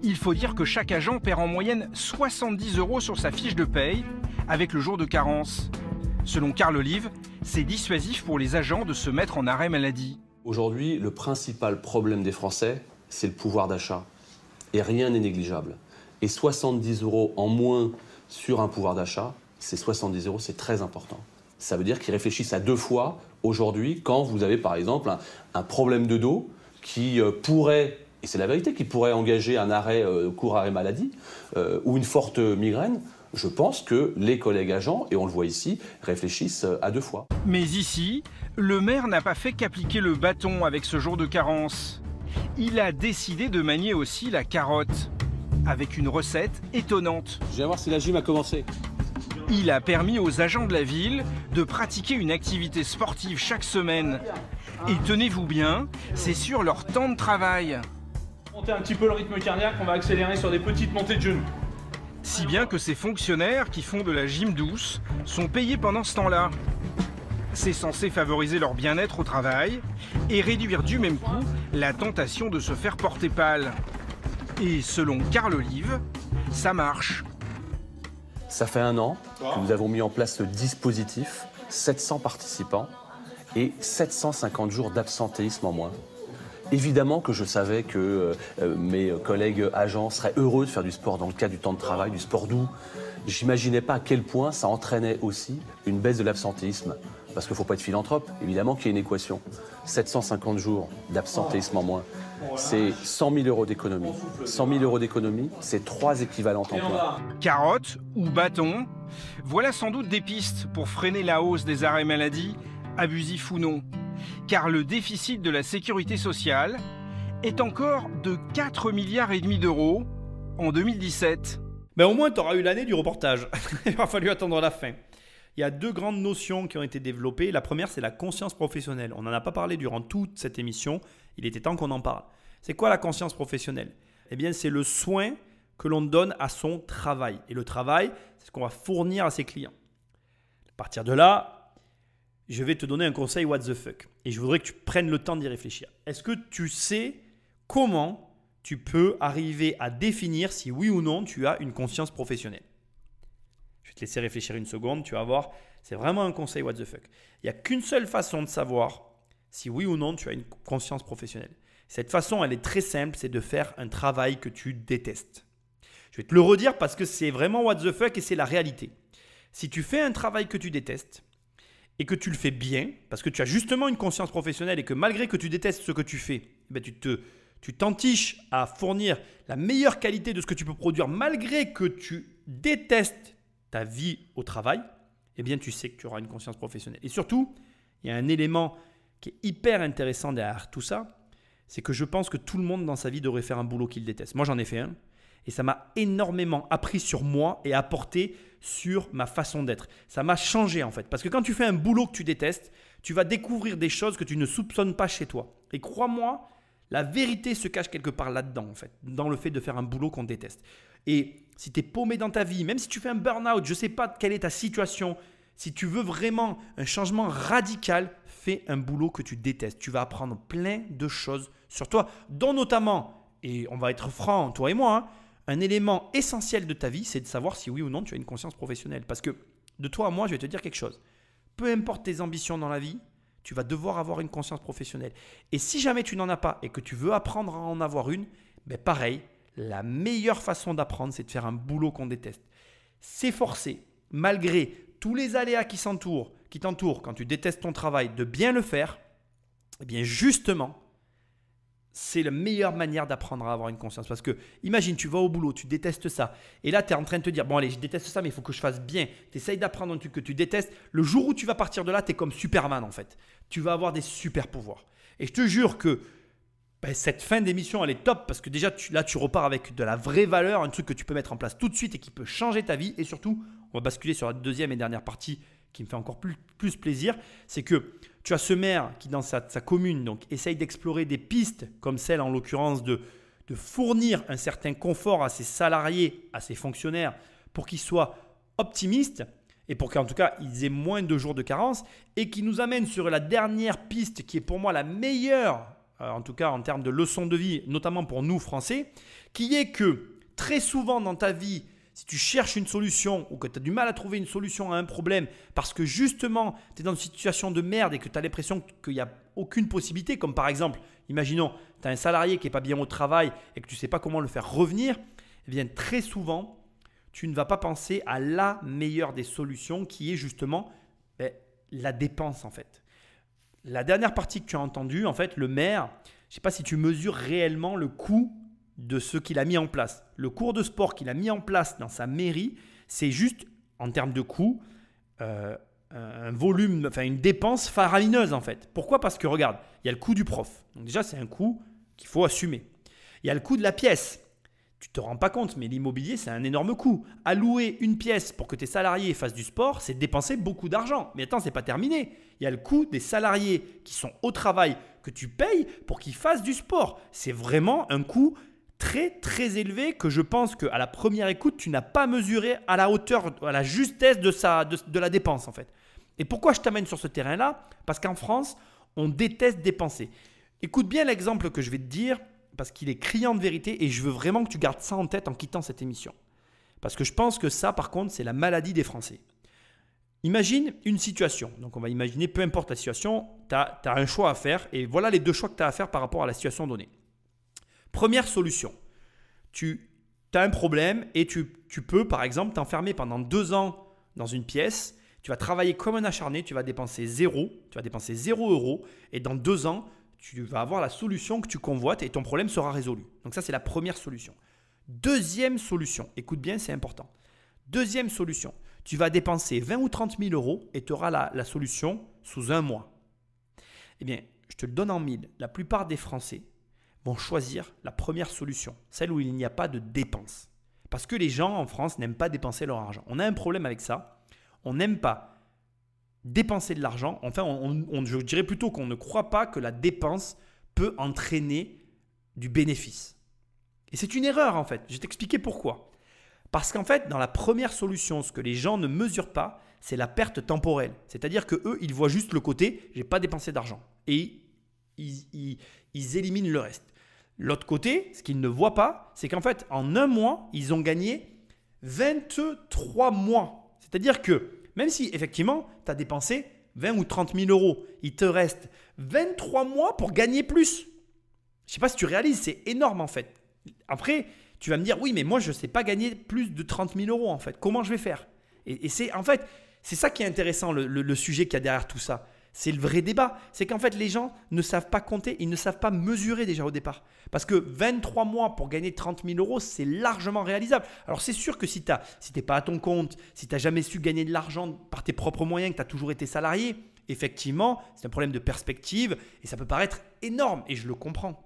Il faut dire que chaque agent perd en moyenne 70 € sur sa fiche de paye avec le jour de carence. Selon Carl Olive, c'est dissuasif pour les agents de se mettre en arrêt maladie. Aujourd'hui, le principal problème des Français, c'est le pouvoir d'achat. Et rien n'est négligeable. Et 70 € en moins sur un pouvoir d'achat, ces 70 €, c'est très important. Ça veut dire qu'ils réfléchissent à deux fois aujourd'hui quand vous avez par exemple un problème de dos qui pourrait, et c'est la vérité, qui pourrait engager un arrêt, court arrêt maladie ou une forte migraine. Je pense que les collègues agents, et on le voit ici, réfléchissent à deux fois. Mais ici, le maire n'a pas fait qu'appliquer le bâton avec ce jour de carence. Il a décidé de manier aussi la carotte, avec une recette étonnante. Je vais voir si la gym a commencé. Il a permis aux agents de la ville de pratiquer une activité sportive chaque semaine. Et tenez-vous bien, c'est sur leur temps de travail. Monter un petit peu le rythme cardiaque, on va accélérer sur des petites montées de genoux. Si bien que ces fonctionnaires qui font de la gym douce sont payés pendant ce temps-là. C'est censé favoriser leur bien-être au travail et réduire du même coup la tentation de se faire porter pâle. Et selon Carl Olive, ça marche. Ça fait 1 an que nous avons mis en place ce dispositif, 700 participants et 750 jours d'absentéisme en moins. Évidemment que je savais que mes collègues agents seraient heureux de faire du sport dans le cadre du temps de travail, du sport doux. J'imaginais pas à quel point ça entraînait aussi une baisse de l'absentéisme. Parce qu'il ne faut pas être philanthrope, évidemment qu'il y a une équation. 750 jours d'absentéisme en moins, c'est 100 000 euros d'économie. 100 000 euros d'économie, c'est 3 équivalents temps plein. Carotte ou bâton, voilà sans doute des pistes pour freiner la hausse des arrêts maladie, abusifs ou non. Car le déficit de la sécurité sociale est encore de 4,5 milliards d'euros en 2017. Mais au moins, tu auras eu l'année du reportage. Il va falloir attendre la fin. Il y a 2 grandes notions qui ont été développées. La première, c'est la conscience professionnelle. On n'en a pas parlé durant toute cette émission. Il était temps qu'on en parle. C'est quoi la conscience professionnelle? Eh bien, c'est le soin que l'on donne à son travail. Et le travail, c'est ce qu'on va fournir à ses clients. À partir de là, je vais te donner un conseil what the fuck. Et je voudrais que tu prennes le temps d'y réfléchir. Est-ce que tu sais comment tu peux arriver à définir si oui ou non tu as une conscience professionnelle? Je vais te laisser réfléchir une seconde, tu vas voir, c'est vraiment un conseil what the fuck. Il n'y a qu'une seule façon de savoir si oui ou non tu as une conscience professionnelle. Cette façon, elle est très simple, c'est de faire un travail que tu détestes. Je vais te le redire parce que c'est vraiment what the fuck et c'est la réalité. Si tu fais un travail que tu détestes et que tu le fais bien, parce que tu as justement une conscience professionnelle et que malgré que tu détestes ce que tu fais, tu t'entiches à fournir la meilleure qualité de ce que tu peux produire malgré que tu détestes ta vie au travail, eh bien tu sais que tu auras une conscience professionnelle. Et surtout, il y a un élément qui est hyper intéressant derrière tout ça, c'est que je pense que tout le monde dans sa vie devrait faire un boulot qu'il déteste. Moi, j'en ai fait un et ça m'a énormément appris sur moi et apporté sur ma façon d'être. Ça m'a changé en fait. Parce que quand tu fais un boulot que tu détestes, tu vas découvrir des choses que tu ne soupçonnes pas chez toi. Et crois-moi, la vérité se cache quelque part là-dedans en fait, dans le fait de faire un boulot qu'on déteste. Et si tu es paumé dans ta vie, même si tu fais un burn-out, je ne sais pas quelle est ta situation, si tu veux vraiment un changement radical, fais un boulot que tu détestes. Tu vas apprendre plein de choses sur toi, dont notamment, et on va être franc, toi et moi, un élément essentiel de ta vie, c'est de savoir si oui ou non tu as une conscience professionnelle. Parce que de toi à moi, je vais te dire quelque chose. Peu importe tes ambitions dans la vie, tu vas devoir avoir une conscience professionnelle. Et si jamais tu n'en as pas et que tu veux apprendre à en avoir une, ben pareil, la meilleure façon d'apprendre, c'est de faire un boulot qu'on déteste. S'efforcer, malgré tous les aléas qui t'entourent quand tu détestes ton travail, de bien le faire, eh bien justement, c'est la meilleure manière d'apprendre à avoir une conscience. Parce que imagine, tu vas au boulot, tu détestes ça. Et là, tu es en train de te dire, bon allez, je déteste ça, mais il faut que je fasse bien. Tu essayes d'apprendre un truc que tu détestes. Le jour où tu vas partir de là, tu es comme Superman en fait. Tu vas avoir des super pouvoirs. Et je te jure que cette fin d'émission, elle est top parce que déjà, là, tu repars avec de la vraie valeur, un truc que tu peux mettre en place tout de suite et qui peut changer ta vie. Et surtout, on va basculer sur la deuxième et dernière partie qui me fait encore plus plaisir. C'est que tu as ce maire qui, dans sa commune, donc, essaye d'explorer des pistes comme celle, en l'occurrence, de fournir un certain confort à ses salariés, à ses fonctionnaires, pour qu'ils soient optimistes et pour qu'en tout cas, ils aient moins de jours de carence et qui nous amène sur la dernière piste qui est pour moi la meilleure, en tout cas en termes de leçon de vie, notamment pour nous Français, qui est que très souvent dans ta vie, si tu cherches une solution ou que tu as du mal à trouver une solution à un problème parce que justement tu es dans une situation de merde et que tu as l'impression qu'il n'y a aucune possibilité, comme par exemple, imaginons, tu as un salarié qui n'est pas bien au travail et que tu ne sais pas comment le faire revenir, eh bien très souvent, tu ne vas pas penser à la meilleure des solutions qui est justement la dépense en fait. La dernière partie que tu as entendue, en fait, le maire, je ne sais pas si tu mesures réellement le coût de ce qu'il a mis en place. Le cours de sport qu'il a mis en place dans sa mairie, c'est juste, en termes de coût, un volume, enfin une dépense faramineuse en fait. Pourquoi? Parce que regarde, il y a le coût du prof. Donc déjà, c'est un coût qu'il faut assumer. Il y a le coût de la pièce. Tu te rends pas compte, mais l'immobilier, c'est un énorme coût. Allouer une pièce pour que tes salariés fassent du sport, c'est dépenser beaucoup d'argent. Mais attends, c'est pas terminé. Il y a le coût des salariés qui sont au travail que tu payes pour qu'ils fassent du sport. C'est vraiment un coût très très élevé que je pense qu'à la première écoute, tu n'as pas mesuré à la hauteur, à la justesse de la dépense en fait. Et pourquoi je t'amène sur ce terrain-là? Parce qu'en France, on déteste dépenser. Écoute bien l'exemple que je vais te dire parce qu'il est criant de vérité et je veux vraiment que tu gardes ça en tête en quittant cette émission. Parce que je pense que ça, par contre, c'est la maladie des Français. Imagine une situation. Donc, on va imaginer, peu importe la situation, tu as un choix à faire et voilà les 2 choix que tu as à faire par rapport à la situation donnée. Première solution, tu as un problème et tu peux, par exemple, t'enfermer pendant 2 ans dans une pièce. Tu vas travailler comme un acharné, tu vas dépenser 0 € et dans 2 ans, tu vas avoir la solution que tu convoites et ton problème sera résolu. Donc ça, c'est la première solution. Deuxième solution, écoute bien, c'est important. Deuxième solution, tu vas dépenser 20 ou 30 000 € et tu auras la solution sous 1 mois. Eh bien, je te le donne en mille. La plupart des Français vont choisir la première solution, celle où il n'y a pas de dépense. Parce que les gens en France n'aiment pas dépenser leur argent. On a un problème avec ça. On n'aime pas dépenser de l'argent. Enfin, je dirais plutôt qu'on ne croit pas que la dépense peut entraîner du bénéfice. Et c'est une erreur en fait. Je vais t'expliquer pourquoi. Parce qu'en fait, dans la première solution, ce que les gens ne mesurent pas, c'est la perte temporelle. C'est-à-dire qu'eux, ils voient juste le côté « j'ai pas dépensé d'argent ». Et ils éliminent le reste. L'autre côté, ce qu'ils ne voient pas, c'est qu'en fait, en 1 mois, ils ont gagné 23 mois. C'est-à-dire que même si effectivement, tu as dépensé 20 ou 30 000 €, il te reste 23 mois pour gagner plus. Je ne sais pas si tu réalises, c'est énorme en fait. Après, tu vas me dire, oui, mais moi, je ne sais pas gagner plus de 30 000 € en fait. Comment je vais faire? Et c'est en fait, c'est ça qui est intéressant, le sujet qu'il y a derrière tout ça. C'est le vrai débat. C'est qu'en fait, les gens ne savent pas compter, ils ne savent pas mesurer déjà au départ. Parce que 23 mois pour gagner 30 000 €, c'est largement réalisable. Alors, c'est sûr que si tu n'es pas à ton compte, si tu n'as jamais su gagner de l'argent par tes propres moyens, que tu as toujours été salarié, effectivement, c'est un problème de perspective et ça peut paraître énorme et je le comprends.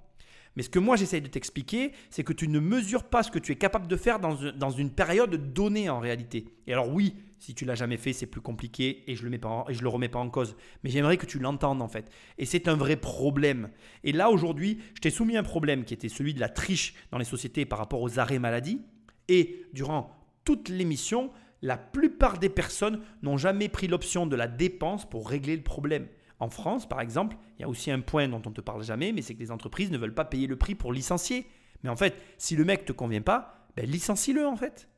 Mais ce que moi, j'essaye de t'expliquer, c'est que tu ne mesures pas ce que tu es capable de faire dans une période donnée en réalité. Et alors oui, si tu ne l'as jamais fait, c'est plus compliqué et je le remets pas en cause. Mais j'aimerais que tu l'entendes en fait. Et c'est un vrai problème. Et là, aujourd'hui, je t'ai soumis un problème qui était celui de la triche dans les sociétés par rapport aux arrêts maladie. Et durant toute l'émission, la plupart des personnes n'ont jamais pris l'option de la dépense pour régler le problème. En France, par exemple, il y a aussi un point dont on ne te parle jamais, mais c'est que les entreprises ne veulent pas payer le prix pour licencier. Mais en fait, si le mec ne te convient pas, ben licencie-le en fait.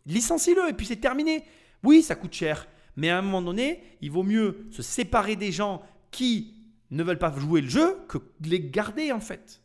Licencie-le et puis c'est terminé. Oui, ça coûte cher, mais à un moment donné, il vaut mieux se séparer des gens qui ne veulent pas jouer le jeu que de les garder en fait.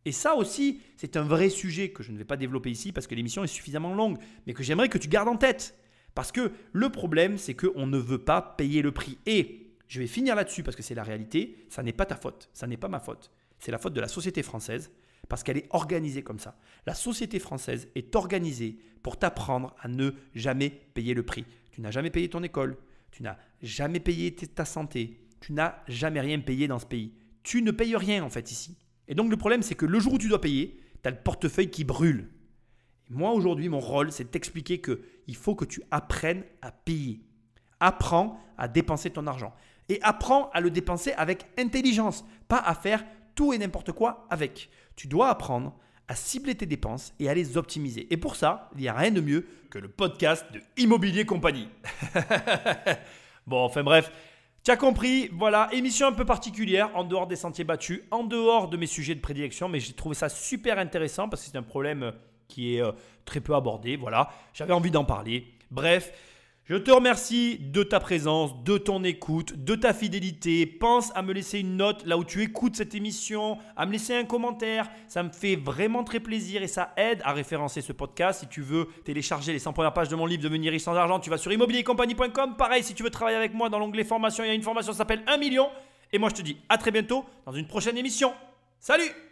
Et ça aussi, c'est un vrai sujet que je ne vais pas développer ici parce que l'émission est suffisamment longue, mais que j'aimerais que tu gardes en tête. Parce que le problème, c'est qu'on ne veut pas payer le prix. Et je vais finir là-dessus parce que c'est la réalité. Ça n'est pas ta faute. Ça n'est pas ma faute. C'est la faute de la société française parce qu'elle est organisée comme ça. La société française est organisée pour t'apprendre à ne jamais payer le prix. Tu n'as jamais payé ton école. Tu n'as jamais payé ta santé. Tu n'as jamais rien payé dans ce pays. Tu ne payes rien en fait ici. Et donc le problème, c'est que le jour où tu dois payer, tu as le portefeuille qui brûle. Et moi aujourd'hui, mon rôle, c'est de t'expliquer qu'il faut que tu apprennes à payer. Apprends à dépenser ton argent. Et apprends à le dépenser avec intelligence, pas à faire tout et n'importe quoi avec. Tu dois apprendre à cibler tes dépenses et à les optimiser. Et pour ça, il n'y a rien de mieux que le podcast de Immobilier Compagnie. Bon, enfin bref, tu as compris, voilà, émission un peu particulière, en dehors des sentiers battus, en dehors de mes sujets de prédilection, mais j'ai trouvé ça super intéressant parce que c'est un problème qui est très peu abordé, voilà, j'avais envie d'en parler. Bref, je te remercie de ta présence, de ton écoute, de ta fidélité. Pense à me laisser une note là où tu écoutes cette émission, à me laisser un commentaire. Ça me fait vraiment très plaisir et ça aide à référencer ce podcast. Si tu veux télécharger les 100 premières pages de mon livre Devenir riche sans argent, tu vas sur immobiliercompagnie.com. Pareil, si tu veux travailler avec moi dans l'onglet formation, il y a une formation qui s'appelle 1 million. Et moi, je te dis à très bientôt dans une prochaine émission. Salut!